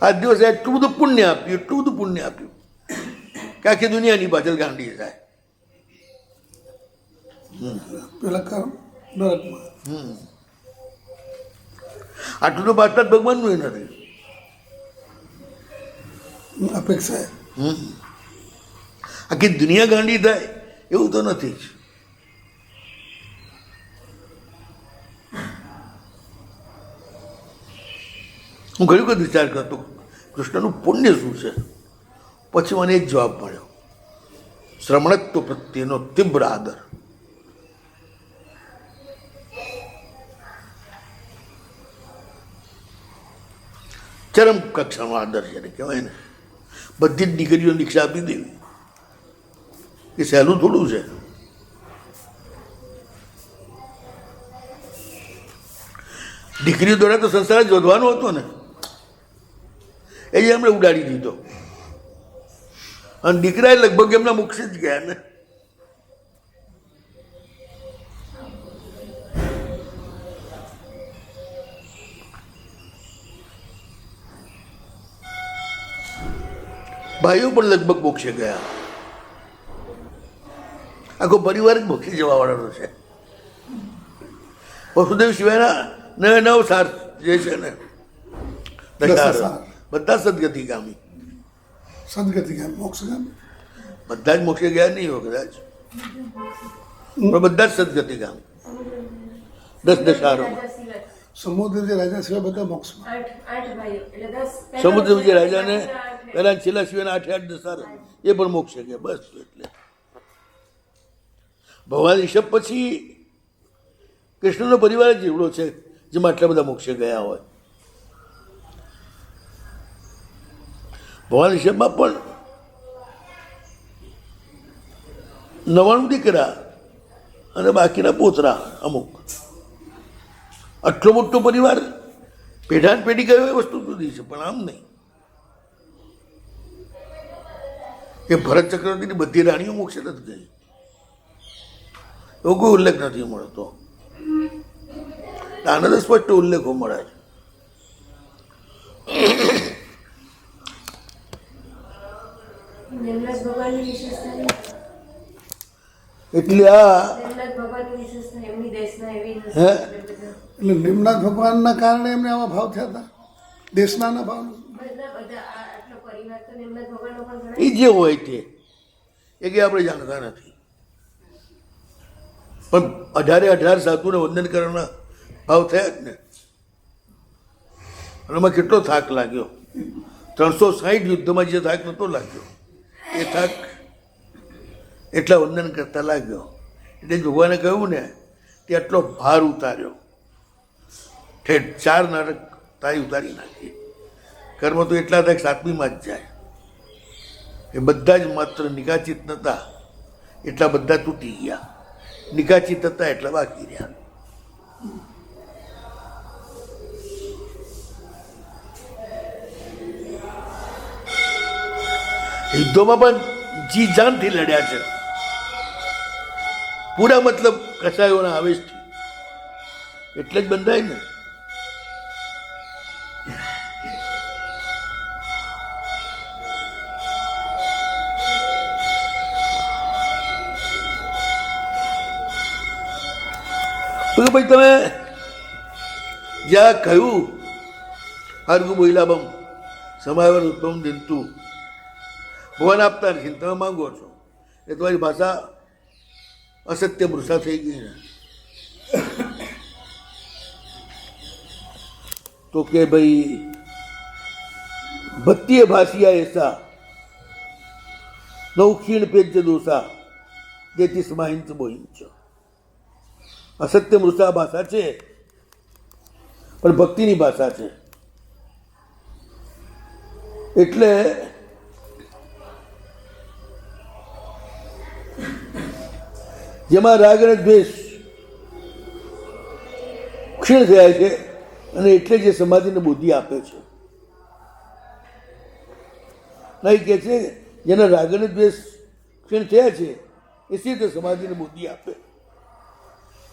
આ અધ્યવસાય એટલું બધું પુણ્ય આપ્યું, એટલું બધું પુણ્ય આપ્યું કે આખી દુનિયાની પાછળ ગાંડી જાય. પેલા કર્મ નરકમાં. આટલું તો પાછળ ભગવાનનું એ નથી. અપેક્ષા આખી દુનિયા ગાંડી થાય એવું તો નથી જ. હું ઘણી વખત વિચાર કરતો કૃષ્ણનું પુણ્ય શું છે, પછી મને એક જવાબ મળ્યો, શ્રમણત્વ પ્રત્યેનો તીવ્ર આદર. ચરમ કક્ષાનો આદર છે ને કહેવાય ને. બધી જ દીકરીઓ દીક્ષા આપી દેવી એ સહેલું થોડું છે. દીકરીઓ દ્વારા તો સંસાર જ વધવાનો હતો ને, એ જ એમણે ઉડાડી દીધો. અને દીકરાએ લગભગ એમના મોક્ષે જ ગયા ને. ભાઈઓ પણ લગભગ મોક્ષે ગયા. આખો પરિવાર જ મોક્ષે જવા વાળાનો છે. વસુદેવ સિવાયના 9 સાર જે છે ને દશાર બધા સદગતિગામી. સદગતિગામી મોક્ષગામી બધા જ મોક્ષે ગયા નહીં હોય કદાચ, પણ બધા જ સદગતિગામી. 10 દશારો. સમુદ્ર રાજા સિવાય બધા મોક્ષમાં. સમુદ્ર વિજય રાજાને પહેલા છેલ્લા સિવાયના 8 દશારો એ પણ મોક્ષે ગયા. બસ એટલે ભગવાન ઋષભ પછી કૃષ્ણનો પરિવાર જ એવડો છે જેમાં આટલા બધા મોક્ષે ગયા હોય. ભગવાન ઋષભમાં પણ 99 દીકરા અને બાકીના પોતરા અમુક. આટલો મોટો પરિવાર પેઢાન પેઢી ગયો એ વસ્તુ જુદી છે, પણ આમ નહીં. એ ભરત ચક્રવર્તીની બધી રાણીઓ મોક્ષે નથી ગઈ એવો કોઈ ઉલ્લેખ નથી મળતો. આનંદ સ્પષ્ટ ઉલ્લેખો મળે છે. એટલે આ હે એટલે નિમનાથ ભગવાનના કારણે એમને આવા ભાવ થયા હતા, દેશના ભાવ. એ જે હોય તે એ કે આપણે જાણતા નથી, પણ 18 સાધુને વંદન કરવાના ભાવ થયા જ ને. અને એમાં કેટલો થાક લાગ્યો. 360 યુદ્ધમાં જે થાક નહોતો લાગ્યો એ થાક એટલા વંદન કરતા લાગ્યો. એટલે ભગવાને કહ્યું ને તે આટલો ભાર ઉતાર્યો, ઠેઠ 4 નરક તારી ઉતારી નાખી. કર્મ તો એટલા થાય 7મીમાં જ જાય. એ બધા જ માત્ર નિકાચિત નહોતા એટલા બધા તૂટી ગયા, નિકાચિત હતા એટલા બાકી રહ્યા. યુદ્ધોમાં પણ જી જાનથી લડ્યા છે, પૂરા મતલબ કસાયોના આવેશથી. એટલે જ બંધાય ને. ભાઈ તમે જ્યાં કહ્યું હરગુ બોઈલાબમ સમાવર ઉત્તમ દિનતું ભગવાન આપતા નથી, તમે માંગો છો એ તમારી ભાષા અસત્ય ભૃષા થઈ ગઈ ને. તો કે ભાઈ ભત્તિએ ભાષિયા એસા નવ ક્ષીણ પેજ દોષા જેથી સ્માહિંચ બોહિંચ. અસત્ય મૃષા ભાષા છે પણ ભક્તિની ભાષા છે. એટલે જેમાં રાગ અને દ્વેષ ક્ષીણ થયા છે અને એટલે જે સમાધિને બુદ્ધિ આપે છે. નહીં કે છે જેના રાગ અને દ્વેષ ક્ષીણ થયા છે એ સીધે સમાધિને બુદ્ધિ આપે.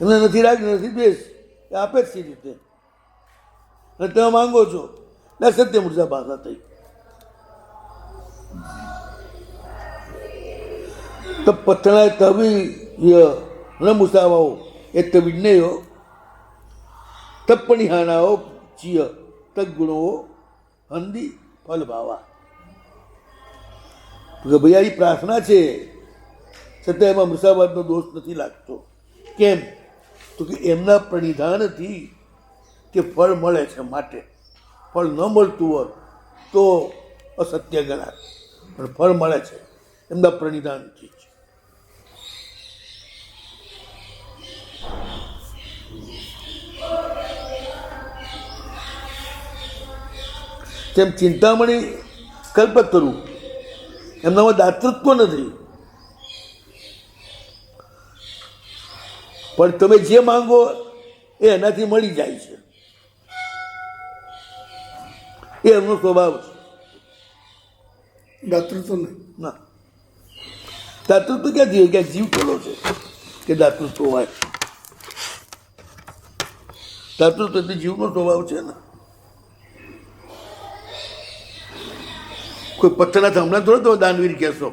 એમને નથી રાગ નથી દ્વેષ એ આપે જ સી રીતે. અને તમે માંગો છો એટલે સત્ય મૃષા ભાષા થઈ. તો પથણા તવી ન મુસાવાઓ એ તવિજ્ઞયો તપણિહાણાઓ ચિય તદગુણો હંદી ફલ ભાવા. કે ભાઈ આ પ્રાર્થના છે છતાં એમાં મૃષાવાદનો દોષ નથી લાગતો. કેમ? તો કે એમના પ્રણિધાનથી કે ફળ મળે છે માટે. ફળ ન મળતું હોય તો અસત્ય ગણાય, પણ ફળ મળે છે એમના પ્રણિધાનથી. તેમ ચિંતામણી કલ્પતરુ એમનામાં દાતૃત્વ નથી, પણ તમે જે માંગો એ એનાથી મળી જાય છે. એ એમનો સ્વભાવ છે. દાતૃત્વ નહીં. ના, દાતૃત્વ ક્યાંથી હોય? ક્યાં જીવ પેલો છે કે દાતૃત્વ હોય? દાતૃત્વ એટલે જીવનો સ્વભાવ છે ને. કોઈ પથ્થરના હમણાં થોડો તમે દાનવીર કહેશો.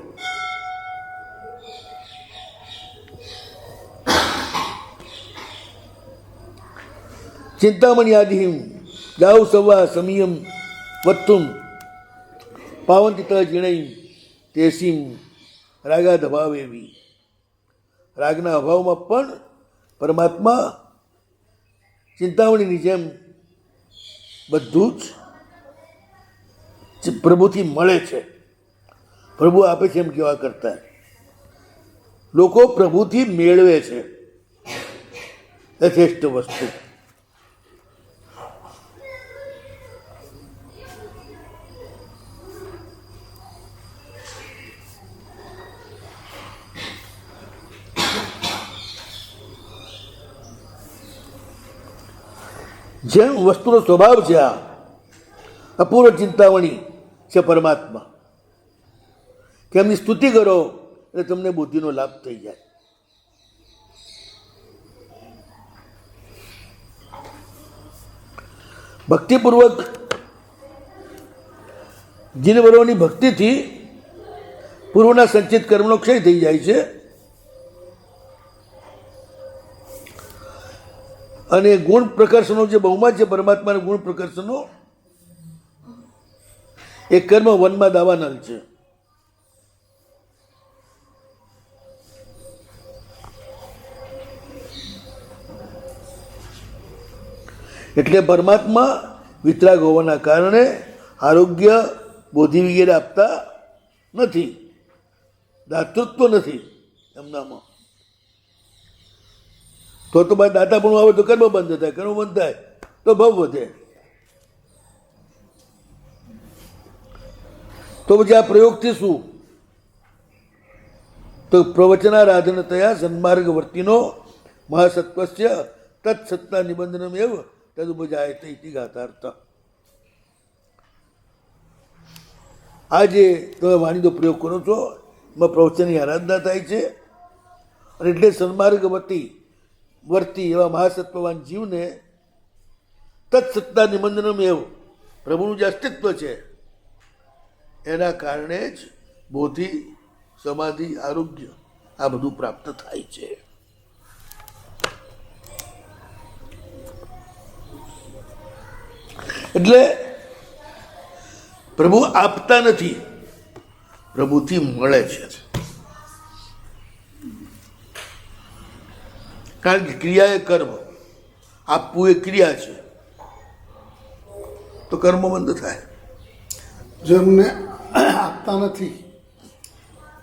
ચિંતામણી આદિહિમ ગાઉ સવા સમિયમ વત્તુમ પાવંતી ત જીણઈ તેસીમ રાગાદ અભાવ એવી. રાગના અભાવમાં પણ પરમાત્મા ચિંતામણીની જેમ બધું જ પ્રભુથી મળે છે. પ્રભુ આપે છે એમ કેવા કરતા લોકો પ્રભુથી મેળવે છે યથેષ્ટ વસ્તુ. જેમ વસ્તુનો સ્વભાવ છે આ અપૂર્વ ચિંતામણી છે પરમાત્મા, કે એમની સ્તુતિ કરો એટલે તમને બુદ્ધિનો લાભ થઈ જાય. ભક્તિપૂર્વક જીનવરોની ભક્તિથી પૂર્વના સંચિત કર્મનો ક્ષય થઈ જાય છે અને ગુણ પ્રકર્ષનો જે બહુમાન છે પરમાત્માના ગુણ પ્રકર્ષનો એ કર્મ વનમાં દાવાનલ છે. એટલે પરમાત્મા વિતરાગ હોવાના કારણે આરોગ્ય બોધિ વગેરે આપતા નથી, દાતૃત્વ નથી એમનામાં. તો ભાઈ દાતાપણું આવે તો કર્મ બંધ થાય, કર્મ બંધ થાય તો ભવ વધે. તો પછી આ પ્રયોગથી શું? તો પ્રવચનારાધન તયા સન્માર્ગ વર્તિનો મહાસત્વસ્ય તત્સત્તા નિબંધનમ એવ તદુપજાય ઇતિ ગાતાર્થ. આ જે તમે વાણીનો પ્રયોગ કરો છો એમાં પ્રવચનની આરાધના થાય છે અને એટલે સન્માર્ગ વર્તી એવા મહાસત્વવાન જીવને તત્સત્તા નિબંધનમ એવું પ્રભુનું જે અસ્તિત્વ છે એના કારણે જ બોધિ સમાધિ આરોગ્ય આ બધું પ્રાપ્ત થાય છે. એટલે પ્રભુ આપતા નથી, પ્રભુથી મળે છે. કારણ કે ક્રિયા એ કર્મ, આપવું એ ક્રિયા છે. તો કર્મ બંધ થાય. જો એમને આપતા નથી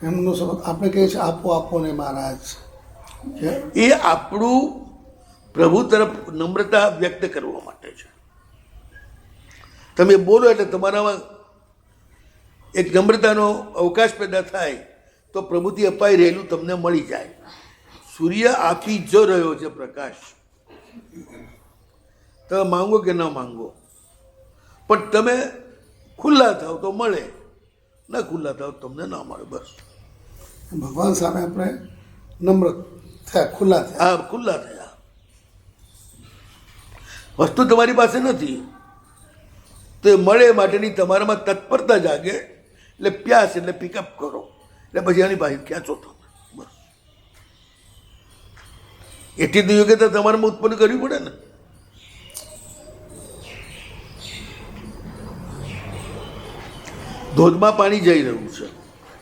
એમનો સંબંધ આપણે કહીએ છીએ આપો આપો ને મહારાજ, એ આપણું પ્રભુ તરફ નમ્રતા વ્યક્ત કરવા માટે છે. તમે બોલો એટલે તમારામાં એક નમ્રતાનો અવકાશ પેદા થાય તો પ્રભુથી અપાઈ રહેલું તમને મળી જાય. સૂર્ય આપી જ રહ્યો છે પ્રકાશ, તમે માંગો કે ન માંગો, પણ તમે ખુલ્લા થાવ તો મળે, ન ખુલ્લા થાવ તમને ના મળે. બસ ભગવાન સામે આપણે નમ્ર થયા, ખુલ્લા થયા. હા, ખુલ્લા થયા. વસ્તુ તમારી પાસે નથી તો એ મળે માટેની તમારામાં તત્પરતા જાગે, એટલે પ્યાસ એટલે પિકઅપ કરો, એટલે પછી આની પાસે ખેંચો તમે. બસ એટલી તો યોગ્યતા તમારામાં ઉત્પન્ન કરવી પડે ને. ધોધમાં પાણી જઈ રહ્યું છે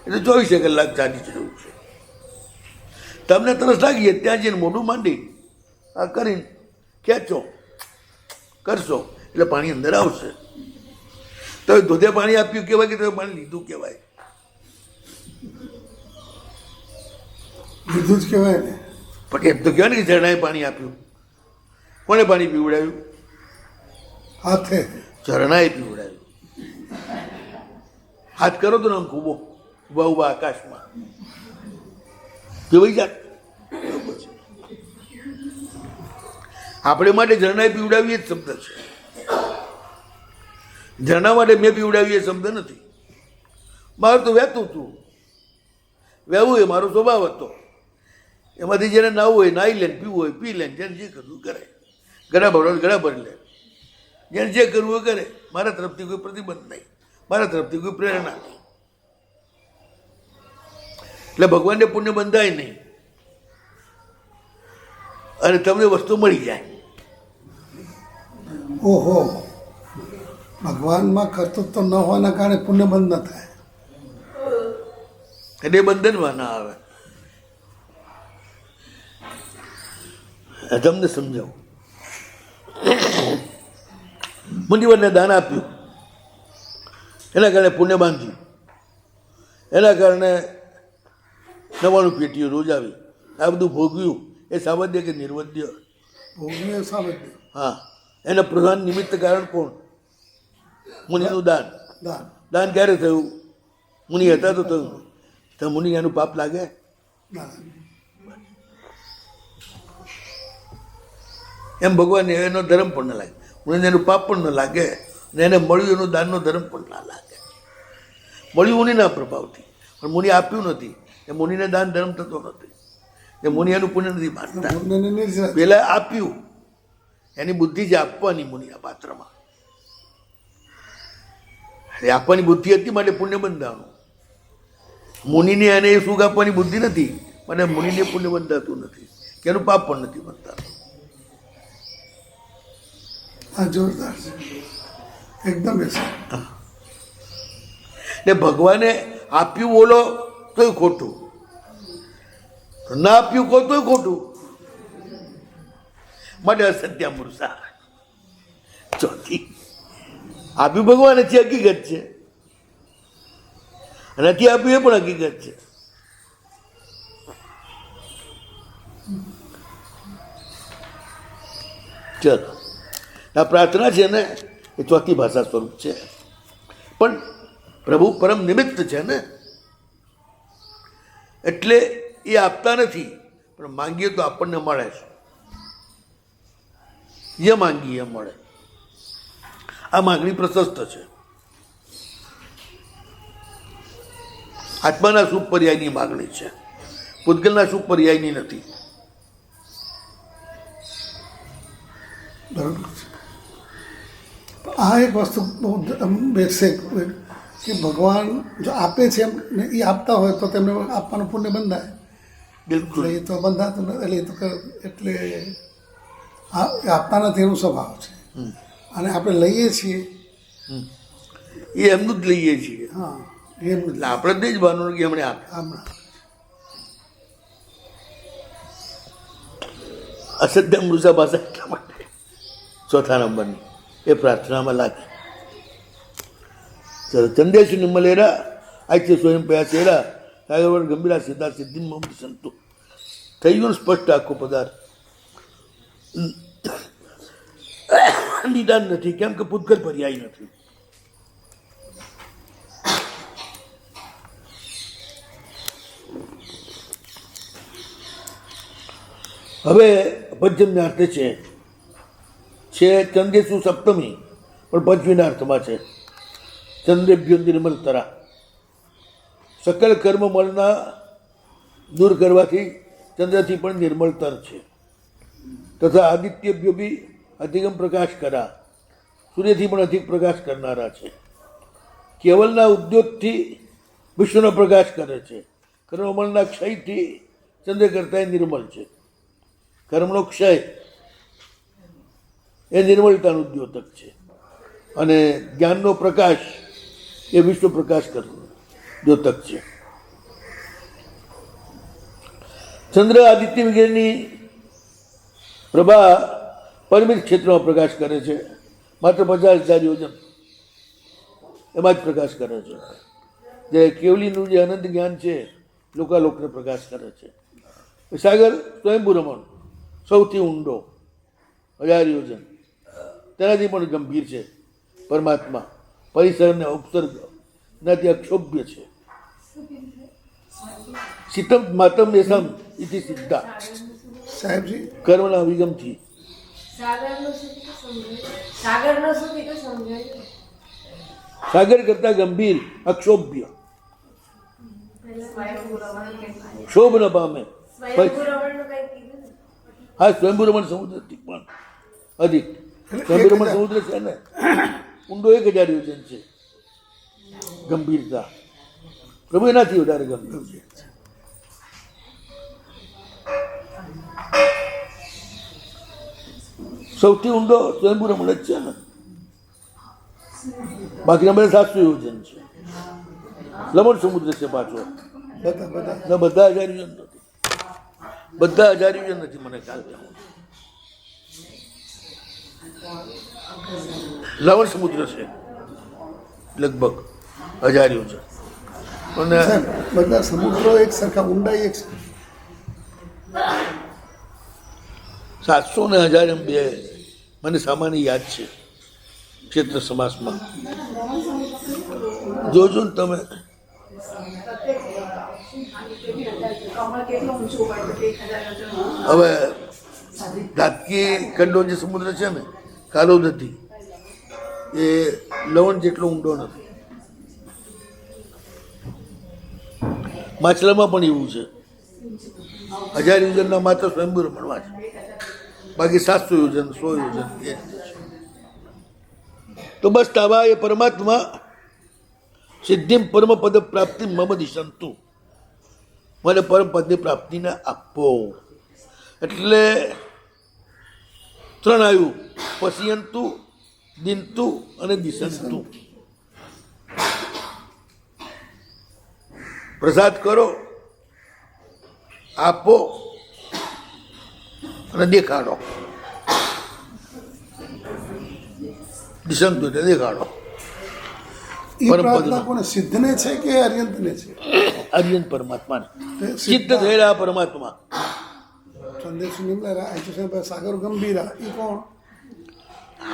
એટલે 24 કલાક ચાલી જ રહ્યું છે. તમને તરસ લાગીએ ત્યાં જઈને મોઢું માંડી આ કરીને ખેંચો કરશો એટલે પાણી અંદર આવશે. તો ધોધે પાણી આપ્યું કહેવાય કે તમે પાણી લીધું કહેવાય? લીધું જ કહેવાય ને. પણ એમ તો કહેવાય ને કે ઝરણાએ પાણી આપ્યું. કોને પાણી પીવડાવ્યું? હાથે. ઝરણાએ પીવડાવ્યું. હાથ કરો તો આમ ખૂબો ઉભા ઉભા આકાશમાં કેવાય જાત. આપણે માટે ઝરણાએ પીવડાવીએ જ શબ્દ છે. ઝરણા માટે મેં પીવડાવી એ શબ્દ નથી. મારું તો વહેતું હતું, વહેવું એ મારો સ્વભાવ હતો. એમાંથી જેને નાવું હોય નાહી લે, પીવું હોય પી લે, જેને જે કરવું કરે, ગળા ભરવા ગળા ભરી લે, જેને જે કરવું હોય કરે. મારા તરફથી કોઈ પ્રતિબંધ નહીં, મારા તરફથી કોઈ પ્રેરણા નહીં. એટલે ભગવાનને પુણ્ય બંધાય નહીં અને તમને વસ્તુ મળી જાય. ઓહો, ભગવાનમાં કર્તૃત્વ ન હોવાના કારણે પુણ્ય બંધ ન થાય. એટલે બંધનમાં ના આવે. તમને સમજાવું. મુનિવરને દાન આપ્યું, એના કારણે પુણ્ય બાંધ્યું, એના કારણે 99 પેટીઓ રોજ આવી. આ બધું ભોગવ્યું. એ સાવધ્ય કે નિર્વધ્ય? ભોગવીએ સાબદ્ય. હા, એના પ્રધાન નિમિત્ત કારણ કોણ? મુનિનું દાન. દાન. દાન ક્યારે થયું? મુનિ હતા તો થયું. તો મુનિ એનું પાપ લાગે? દાન. એમ ભગવાન એનો ધર્મ પણ ન લાગે, મુનિને એનું પાપ પણ ન લાગે, ને એને મળ્યું એનું દાનનો ધર્મ પણ ના લાગે. મળ્યું મુનિના પ્રભાવથી, પણ મુનિ આપ્યું નથી. એ મુનિને દાન ધર્મ થતો નથી. એ મુનિ એનું પુણ્ય નથી માનતા. પુણ્યને નિર્જરા. પેલા આપ્યું, એની બુદ્ધિ જે આપવાની મુનિના પાત્રમાં, એ આપવાની બુદ્ધિ હતી માટે પુણ્ય બંધાણું. મુનિને એને એ સુખ આપવાની બુદ્ધિ નથી, મને મુનિને પુણ્ય બંધાતું નથી, કે એનું પાપ પણ નથી બંધાતું. આ જોરદાર છે એકદમ. ને ભગવાને આપ્યું બોલો તોય ખોટું, ના આપ્યું કહો તોય ખોટું. માટે અસત્યામૃષા. ચોથી આપ્યું ભગવાન છે, હકીકત છે. નથી આપ્યું એ પણ હકીકત છે. ચલો, આ પ્રાર્થના છે ને એ ચોથી ભાષા સ્વરૂપ છે, પણ પ્રભુ પરમ નિમિત્ત છે ને, એટલે એ આપતા નથી, પણ માંગીએ તો આપણને મળે છે. જે માંગીએ મળે. આ માંગણી પ્રશસ્ત છે. આત્માના સુખ પર્યાયની માગણી છે, પૂતગલના સુખ પર્યાયની નથી. બરાબર છે. આ એક વસ્તુ બહુ બેસે કે ભગવાન જો આપે છે એમ ને એ આપતા હોય તો તેમને આપવાનું પુણ્ય બંધાય. બિલકુલ. એટલે એ તો બંધાતું નથી. એટલે એ તો એટલે આપતા નથી એનો સ્વભાવ છે. અને આપણે લઈએ છીએ એ એમનું જ લઈએ છીએ. હા, એમ એટલે આપણે જ નહીં જ માનવાનું કે એમણે આપ્યા. હમણાં અસત્ય મૃષા ભાષા એટલા માટે ચોથા નંબરની એ પ્રાર્થનામાં લાગે. ચલો ચંદેશુ નિર્મલેરા આચ્ય સ્વયં પ્રયાસેરા સાગર ગંભીરા સીધા સિદ્ધિ મમ સંતુ થઈ ગયું ને સ્પષ્ટ આખો પદાર્થ. નિદાન નથી, કેમ કે પૂતગલ પર્યાય નથી. હવે પદ્યના અર્થે છે ચંદેશુ સપ્તમી પણ પંચમીના અર્થમાં છે. ચંદ્રેભ્યો નિર્મલતરા, સકલ કર્મ મળના દૂર કરવાથી ચંદ્રથી પણ નિર્મળતર છે. તથા આદિત્યભ્યો બી અધિગમ પ્રકાશ કરા, સૂર્યથી પણ અધિક પ્રકાશ કરનારા છે. કેવલના ઉદ્યોગથી વિશ્વનો પ્રકાશ કરે છે. કર્મમળના ક્ષયથી ચંદ્ર કરતાં નિર્મળ છે. કર્મનો ક્ષય એ નિર્મળતાનું દ્યોતક છે અને જ્ઞાનનો પ્રકાશ એ વિશ્વ પ્રકાશ દ્યોતક છે. ચંદ્ર આદિત્ય વગેરેની પ્રભા પરિમિત ક્ષેત્રમાં પ્રકાશ કરે છે. માત્ર 50,000 યોજન એમાં જ પ્રકાશ કરે છે. જ્યારે કેવલીનું જે અનંત જ્ઞાન છે લોકાલોકને પ્રકાશ કરે છે. સાગર સ્વયંભૂ રમણ સૌથી ઊંડો 1000 યોજન, તેનાથી પણ ગંભીર છે. પરમાત્મા પરિસર ને ઉપસર્ગ નાથી અક્ષોભ્ય છે. શીતમ માતમ એસમ ઇતિ સિદ્ધા, સાહેબજી કર્મના અભિગમથી. સાગર કરતા ગંભીર અક્ષોભ્ય, ક્ષોભ ન પામે. હા, સ્વયંભૂ રમણ સમુદ્રથી પણ અધિક. સ્વયંભૂ રમણ સમુદ્ર છે ને ઊંડો 1000 યોજન છે ગંભીરતા. પ્રભુ એનાથી વધારે ગંભીર છે. સૌથી ઊંડો સ્વયંભૂ રમણ જ છે ને, બાકીના બધા 700 યોજન છે. લવણ સમુદ્ર છે પાછો. બધા 1000 યોજન નથી, બધા 1000 યોજન નથી મને ખ્યાલ છે. લવણ સમુદ્ર છે લગભગ 1000 યોજન. અને બધા સમુદ્રો એક સરખા, ઊંડાઈ એક 700 ને 1000 એમ બે મને સામાન્ય યાદ છે ક્ષેત્ર સમાસમાં. જોજો ને તમે. હવે ધાતકી કંડો જે સમુદ્ર છે ને કાલો નથી, એ લવણ જેટલો ઊંડો નથી. માછલામાં પણ એવું છે. 1000 યોજનના માત્ર સ્વયંભૂ રમણમાં છે, બાકી 700 યોજન 100 યોજન એ. તો બસ તાવા એ પરમાત્મા સિદ્ધિમ પરમ પદ પ્રાપ્તિ મમ દિશંતુ, મને પરમ પદની પ્રાપ્તિને આપો. એટલે 3 આવ્યું: પશ્યંતુ, દિનતુ અને દિશંતુ. પ્રસાદ કરો, આપો અને દેખાડો. દિશંતુ એટલે દેખાડો. એ પ્રાર્થના કોને, સિદ્ધને છે કે અર્યંતને છે? અર્યંત પરમાત્માને, સિદ્ધ થયેલા પરમાત્મા. ચંદેશુ નિર્મલેરા સાગર ગંભીરા, એ કોણ?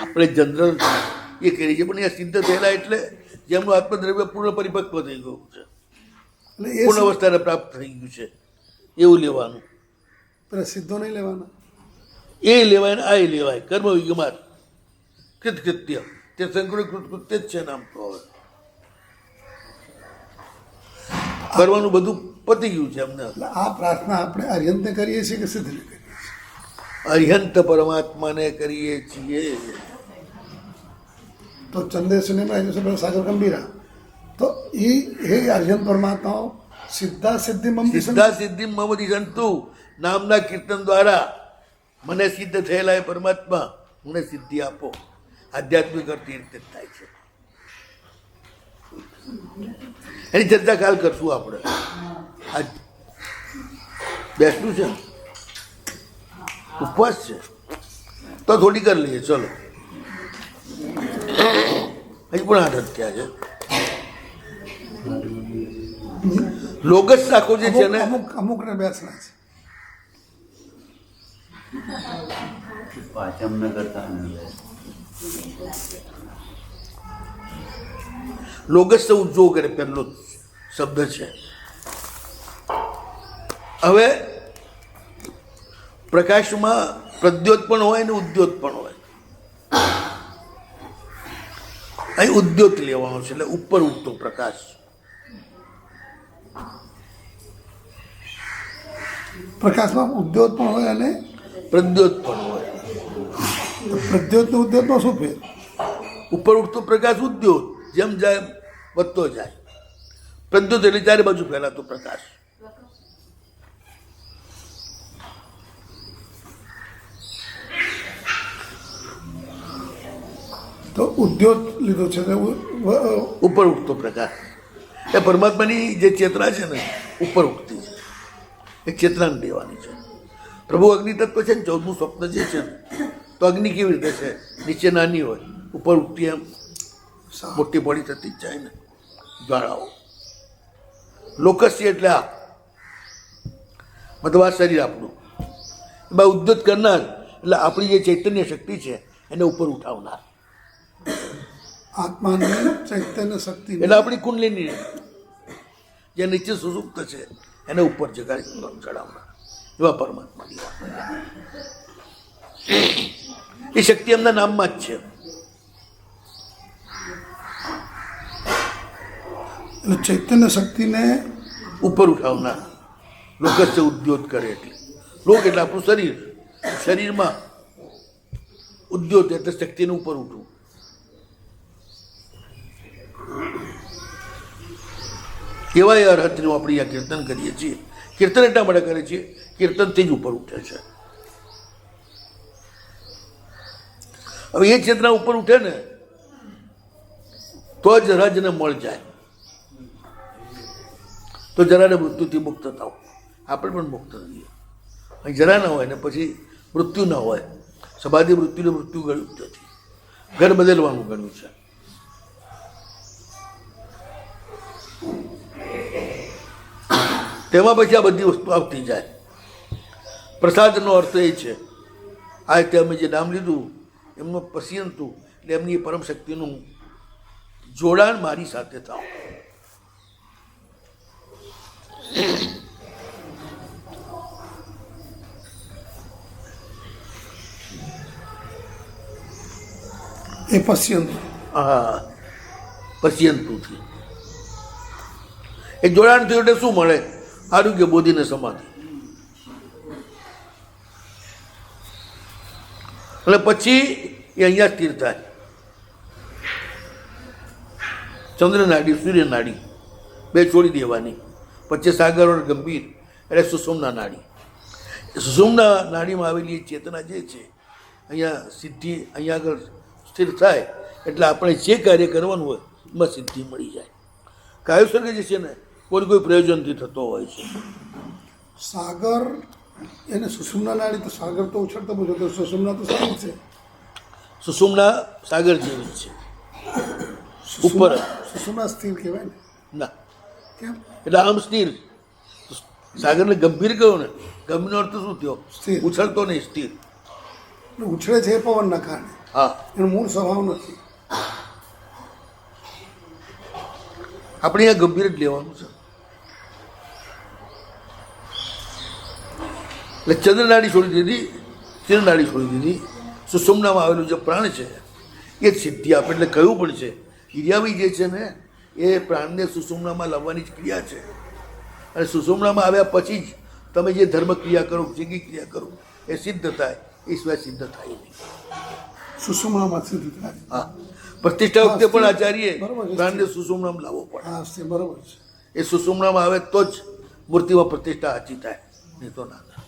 આપણે જનરલ એ કરીએ છીએ, પણ એ સિદ્ધ થયેલા એટલે જેમનું આત્મદ્રવ્ય પૂર્ણ પરિપક્વ થઈ ગયું છે, એટલે એ પૂર્ણ અવસ્થાને પ્રાપ્ત થઈ ગયું છે, એવું લેવાનું. પેલા સિદ્ધો નહીં લેવાના, એ લેવાય ને આ લેવાય. કર્મ વિગમાત કૃતકૃત્ય તે સંકૃત કૃત્ય જ છે નામ. તો હવે કરવાનું બધું પતી ગયું છે એમને. એટલે આ પ્રાર્થના આપણે અર્યંતને કરીએ છીએ કે સિદ્ધને કરીએ છીએ? અર્યંત પરમાત્માને કરીએ છીએ. તો ચંદેશુ નિર્મલેરા સાગર ગંભીરા, તો એ હે અર્યંત પરમાત્માઓ સિદ્ધા સિદ્ધિ મમ સિદ્ધા સિદ્ધિ મમ દિશંતુ, નામના કીર્તન દ્વારા મને સિદ્ધ થયેલા એ પરમાત્મા મને સિદ્ધિ આપો. આધ્યાત્મિક અર્થ એ રીતે થાય છે. એની ચર્ચા કાલ કરશું આપણે. આજ બેસતું છે, ઉપવાસ છે તો થોડી કરી લઈએ. ચલો, હજી પણ 8 જ થયા છે. લોગસ આખો જે છે ને અમુકને બેસના છે. પાચમ ન કરતા લોગસ તો ઉદ્યોગ કરે પહેલો શબ્દ છે. હવે પ્રકાશમાં પ્રદ્યોત પણ હોય ને ઉદ્યોત પણ હોય. અહીં ઉદ્યોત લેવાનો છે એટલે ઉપર ઉઠતો પ્રકાશ. પ્રકાશમાં ઉદ્યોત પણ હોય અને પ્રદ્યોત પણ હોય. પ્રદ્યોતનો ઉદ્યોતનો શું ફેર? ઉપર ઉઠતો પ્રકાશ ઉદ્યોત, જેમ જાય વધતો જાય. પ્રદ્યોત એટલે ચારે બાજુ ફેલાતો પ્રકાશ. તો ઉદ્યોત લીધો છે ને ઉપર ઉઠતો પ્રકાશ એ પરમાત્માની જે ચેતના છે ને ઉપર ઉઠતી છે, એ ચેતનાને દેવાની છે. પ્રભુ અગ્નિ તત્વ છે ને 14મું સ્વપ્ન જે છે ને, તો અગ્નિ કેવી રીતે છે? નીચે નાની હોય, ઉપર ઉઠતી એમ મોટી પડી થતી જ જાય ને જ્વાળાઓ. લોકસ છે એટલે આ મતલબ આ શરીર આપણું એમાં ઉદ્યોત કરનાર એટલે આપણી જે ચૈતન્ય શક્તિ છે એને ઉપર ઉઠાવનાર. આત્માની ચૈતન્ય શક્તિ એટલે આપણી કુંડલીની જે નીચે સુસુપ્ત છે એને ઉપર જગાડી ચડાવનાર એવા પરમાત્મા. એ શક્તિ એમના નામમાં જ છે. એટલે ચૈતન્ય શક્તિને ઉપર ઉઠાવનાર. લોકસ ઉદ્યોત કરે એટલે લોક એટલે આપણું શરીર, શરીરમાં ઉદ્યોત એટલે શક્તિને ઉપર ઉઠવું. એવા એ અર્હતનું આપણે આ કીર્તન કરીએ છીએ. કીર્તન એટલા માટે કરીએ છીએ, કીર્તનથી જ ઉપર ઉઠે છે. હવે એ ચેતના ઉપર ઉઠે ને તો જ રજને મળ જાય, તો જરાને મૃત્યુથી મુક્ત થાવ. આપણે પણ મુક્ત થઈએ. અહીં જરા ના હોય ને પછી મૃત્યુ ના હોય. સમાધિ મૃત્યુને મૃત્યુ ગણ્યું જ નથી, ઘર બદલવાનું ગણ્યું છે. તેમાં પછી આ બધી વસ્તુ આવતી જાય. પ્રસાદનો અર્થ એ છે, આ રીતે અમે જે નામ લીધું એમનો પશ્યંતુ એટલે એમની પરમ શક્તિનું જોડાણ મારી સાથે થાવ. એ પશ્યંતુ. હા, પશ્યંતુથી એ જોડાણ થયું એટલે શું મળે? આરોગ્ય, બોધિને સમાધિ. એટલે પછી એ અહીંયા સ્થિર થાય. ચંદ્ર નાડી, સૂર્ય નાડી બે છોડી દેવાની. પછી સાગર અને ગંભીર એટલે સુષુમ્ના નાડી. સુષુમ્ના નાડીમાં આવેલી ચેતના જે છે અહીંયા સિદ્ધિ, અહીંયા આગળ સ્થિર થાય એટલે આપણે જે કાર્ય કરવાનું હોય એમાં સિદ્ધિ મળી જાય. કાયોસર્ગ જે છે ને કોઈ પ્રયોજનથી થતો હોય છે. સાગર એને સુષુમ્ના નાડી, તો સાગર તો ઉછળતો બધો, તો સુષુમ્ના તો સાગર છે. સુષુમ્ના સાગર જેવી જ છે, ઉપર. સુષુમ્ના સ્થિર કહેવાય ને? ના, કેમ? એટલે આમ સ્થિર. સાગરને ગંભીર કહ્યું ને, ગંભીરનો અર્થ શું થયો? સ્થિર. ઉછળતો નહીં, સ્થિર. ઉછળે છે એ પવનના કારણે, હા, એનો મૂળ સ્વભાવ નથી. આપણે અહીંયા ગંભીર જ લેવાનું છે. એટલે ચંદ્રનાડી છોડી દીધી, ચિરનાડી છોડી દીધી. સુષુમ્નામાં આવેલું જે પ્રાણ છે એ જ સિદ્ધિ આપે. એટલે કહ્યું પણ છે, ઈર્યાવી જે છે ને એ પ્રાણને સુષુમ્નામાં લાવવાની જ ક્રિયા છે. અને સુષુમ્નામાં આવ્યા પછી જ તમે જે ધર્મ ક્રિયા કરો, જે ક્રિયા કરો એ સિદ્ધ થાય. એ સિવાય સિદ્ધ થાય નહીં. સુષુમ્નામાં સિદ્ધ થાય. હા, પ્રતિષ્ઠા વખતે પણ આચાર્ય બરોબર છે. પ્રાણને સુષુમ્નામાં લાવવો પડે. હા, તે બરોબર છે. એ સુષુમ્નામાં આવે તો જ મૂર્તિમાં પ્રતિષ્ઠા સાચી થાય, નહીં તો ના થાય.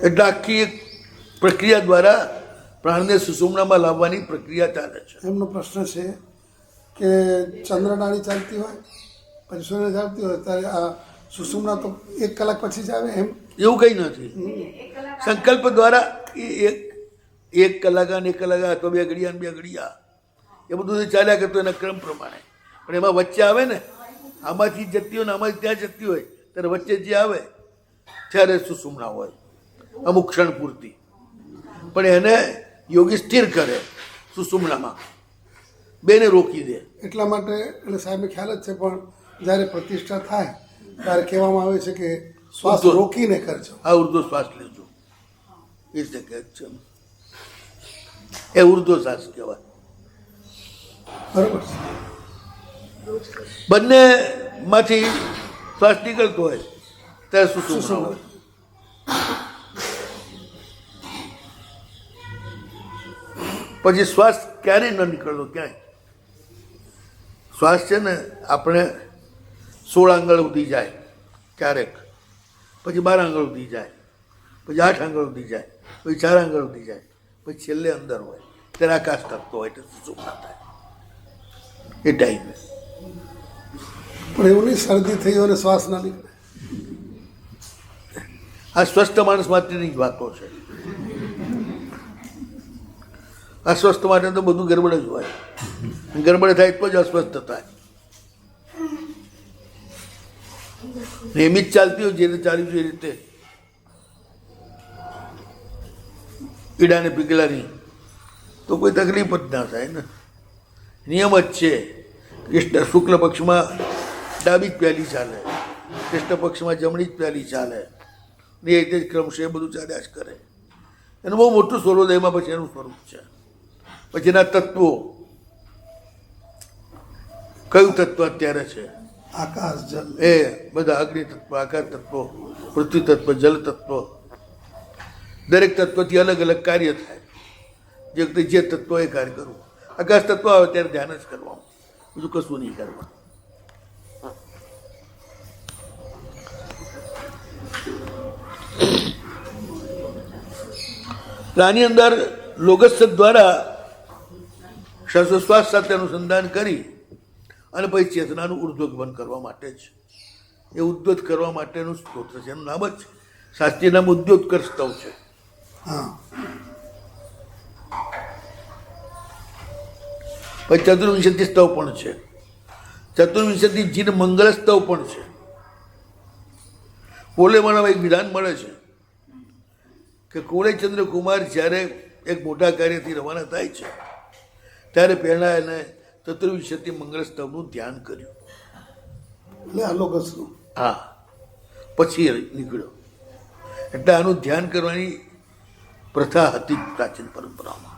એટલે આખી એક પ્રક્રિયા દ્વારા પ્રાણને સુષુમ્નામાં લાવવાની પ્રક્રિયા ચાલે છે. એમનો પ્રશ્ન છે કે ચંદ્રનાળી ચાલતી હોય પછી સૂર્ય ચાલતી હોય ત્યારે આ સુષુમ્ના તો 1 કલાક પછી જ આવે એમ? એવું કંઈ નથી. સંકલ્પ દ્વારા એ એક કલાક અને 1 કલાક અથવા 2 ઘડિયા ને 2 ઘડિયા એ બધું ચાલ્યા કરતું એના ક્રમ પ્રમાણે. પણ એમાં વચ્ચે આવે ને, આમાંથી જતી હોય ને આમાંથી ત્યાં જતી હોય, ત્યારે વચ્ચે જે આવે ત્યારે સુષુમ્ના હોય અમુક ક્ષણ પૂરતી. પણ એને યોગી સ્થિર કરે સુષુમ્નામાં, બેને રોકી દે. એટલા માટે એટલે સાહેબને ખ્યાલ જ છે, પણ જ્યારે પ્રતિષ્ઠા થાય ત્યારે કહેવામાં આવે છે કે શ્વાસ રોકીને કરજો. આ ઉર્ધ્વ શ્વાસ લેજો એ રીતે કહે છે. એ ઉર્ધ્વ શ્વાસ કહેવાય. બરોબર છે. બંને માંથી શ્વાસ નીકળતો હોય ત્યારે સુષુમ્ના હોય. પછી શ્વાસ ક્યારેય ન નીકળતો ક્યાંય. શ્વાસ છે ને આપણે 16 આંગળ સુધી જાય ક્યારેક, પછી 12 આંગળ સુધી જાય, પછી 8 આંગળ સુધી જાય, પછી 4 આંગળ સુધી જાય, પછી છેલ્લે અંદર હોય ત્યારે આકાશ તકતો હોય એટલે સુષુમ્ના થાય એ ટાઈમે. પણ એવું નહીં શરદી થઈ હોય અને શ્વાસ ના નીકળે. આ સ્વસ્થ માણસ માટેની જ વાતો છે. અસ્વસ્થ માટે તો બધું ગરબડ જ હોય. ગરબડ થાય તો જ અસ્વસ્થ થાય. નિયમિત ચાલતી હોય જે રીતે ચાલી એ રીતે ઈડાને પીગલાની તો કોઈ તકલીફ જ ના થાય ને. નિયમ જ છે. કૃષ્ણ શુક્લ પક્ષમાં ડાબી જ પ્યાલી ચાલે, કૃષ્ણ પક્ષમાં જમણી જ પ્યાલી ચાલે. એ રીતે જ ક્રમ છે, એ બધું ચાલ્યા જ કરે. એનું બહુ મોટું સૂર્યોદયમાં પછી એનું સ્વરૂપ છે. પછી એના તત્વો, કયું તત્વ અત્યારે છે? આકાશ જલ, એ બધા અગ્નિ તત્વ, આકાશ તત્વ, પૃથ્વી તત્વ, જલ તત્વ. દરેક તત્વથી અલગ અલગ કાર્ય થાય. જે વખતે જે તત્વ એ કાર્ય કરવું. આકાશ તત્વ આવે ત્યારે ધ્યાન જ કરવાનું, બીજું કશું નહીં કરવાનું. આની અંદર લોગસ દ્વારા શ્વાસોશ્વાસ સાથે અનુસંધાન કરી અને પછી ચેતનાનું ઉર્ધ્વગમન કરવા માટે જ એ ઉદ્યોત કરવા માટેનું સ્તોત્ર છે. એનું નામ જ શાસ્ત્રીય નામ ઉદ્યોતકર સ્તવ છે. હા. પછી ચતુર્વિંશતિ સ્તવ પણ છે. ચતુર્વિંશતિ જીન મંગળ સ્તવ પણ છે. પોલેમામાં એક વિધાન મળે છે કે કુવલયચંદ્ર કુમાર જ્યારે એક મોટા કાર્યથી રવાના થાય છે ત્યારે પહેલાં એને ચતુર્વિંશતિ મંગળ સ્તવનું ધ્યાન કર્યું. એટલે અલોકસનું. હા, પછી નીકળ્યો. એટલે આનું ધ્યાન કરવાની પ્રથા હતી પ્રાચીન પરંપરામાં.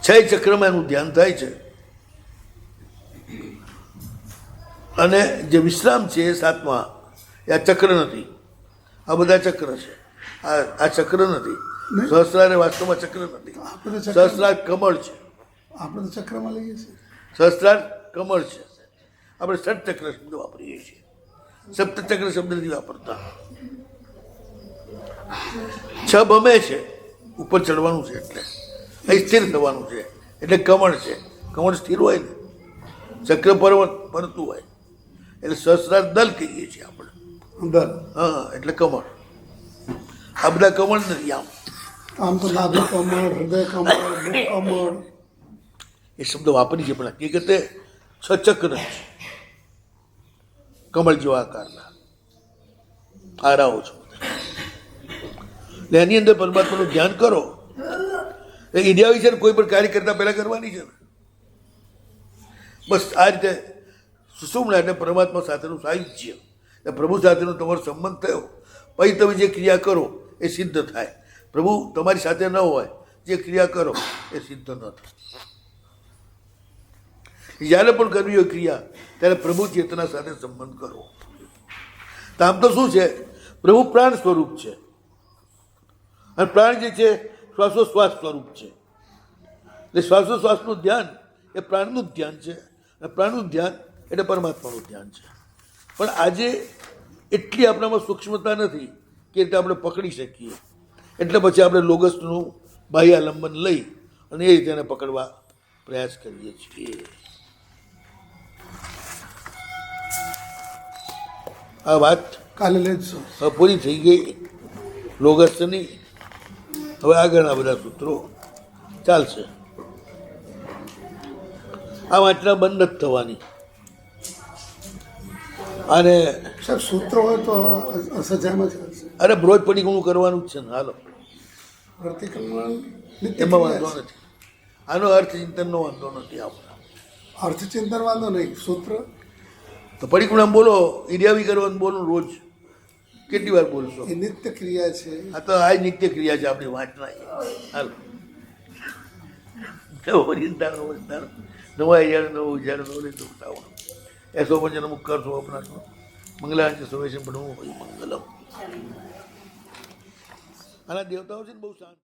6 ચક્રમાં એનું ધ્યાન થાય છે. અને જે વિશ્રામ છે એ 7મા, એ આ ચક્ર નથી. આ બધા ચક્ર છે, આ ચક્ર નથી. સહસ્રાર એ વાસ્તવમાં ચક્ર નથી. સહસ્રાર કમળ છે. આપણે તો ચક્રમાં લઈએ છીએ. સહસ્રાર કમળ છે. આપણે ષટચક્ર શબ્દ વાપરીએ છીએ, સપ્તચક્ર શબ્દ નથી વાપરતા. 6 બમે છે, ઉપર ચડવાનું છે એટલે અહીં સ્થિર થવાનું છે એટલે કમળ છે. કમળ સ્થિર હોય ને, ચક્ર ફરતું હોય એટલે સહસ્રાર દલ કહીએ છીએ આપણે. દલ. હા, એટલે કમળ. આ બધા કમળ નથી. આમ તો નાભી કમળ, હૃદય કમળ, મુખ કમળ એ શબ્દ વાપરી છે, પણ હકીકતે 6 ચક્ર છે કમળ જેવા આકારના. આરાઓ છો એટલે એની અંદર પરમાત્માનું ધ્યાન કરો. એ ઈડિયા છે ને કોઈ પણ કાર્ય કરતા પહેલા કરવાની છે ને. બસ આ રીતે સુષુમ્ના એટલે પરમાત્મા સાથેનું સાયુજ્ય, પ્રભુ સાથેનો તમારો સંબંધ થયો પછી તમે જે ક્રિયા કરો એ સિદ્ધ થાય. પ્રભુ તમારી સાથે ન હોય, જે ક્રિયા કરો એ સિદ્ધ ન થાય. જ્યારે પણ કરવી હોય ક્રિયા ત્યારે પ્રભુ ચેતના સાથે સંબંધ કરો. તો આમ તો શું છે, પ્રભુ પ્રાણ સ્વરૂપ છે અને પ્રાણ જે છે શ્વાસોશ્વાસ સ્વરૂપ છે. એટલે શ્વાસોશ્વાસનું ધ્યાન એ પ્રાણનું જ ધ્યાન છે અને પ્રાણનું ધ્યાન એટલે પરમાત્માનું ધ્યાન છે. પણ આજે એટલી આપણામાં સૂક્ષ્મતા નથી કે રીતે આપણે પકડી શકીએ. એટલે પછી આપણે લોગસનું બાહ્યાલંબન લઈ અને એ રીતે એને પકડવા પ્રયાસ કરીએ છીએ. આ વાત કાલે લેજો. હવે પૂરી થઈ ગઈ લોગસની. હવે આગળના બધા સૂત્રો ચાલશે. આ વાંચના બંધ નથી થવાની. અને સાહેબ સૂત્ર હોય તો સજામાં ચાલશે. અરે બ્રોજ પડી ઘણું કરવાનું જ છે ને. હાલો, પ્રતિક્રમણ એમાં વાંધો નથી. આનો અર્થ ચિંતનનો વાંધો નથી આવતો. અર્થચિંતન વાંધો નહીં, સૂત્ર તો પરિક્રમા બોલો, ઇડિયાવી કરવાનું બોલો રોજ. કેટલી વાર બોલશો? એ નિત્ય ક્રિયા છે. આ તો આ નિત્ય ક્રિયા છે આપણી વાંચના. હાલો, નવા હજાર નવ હજાર નવ દુઃખતાવણ એસો વચન મુખ કરશો અપનાશો મંગલાંચ સવેશન ભણવું મંગલમ. આના દેવતાઓ છે ને બહુ શાંત.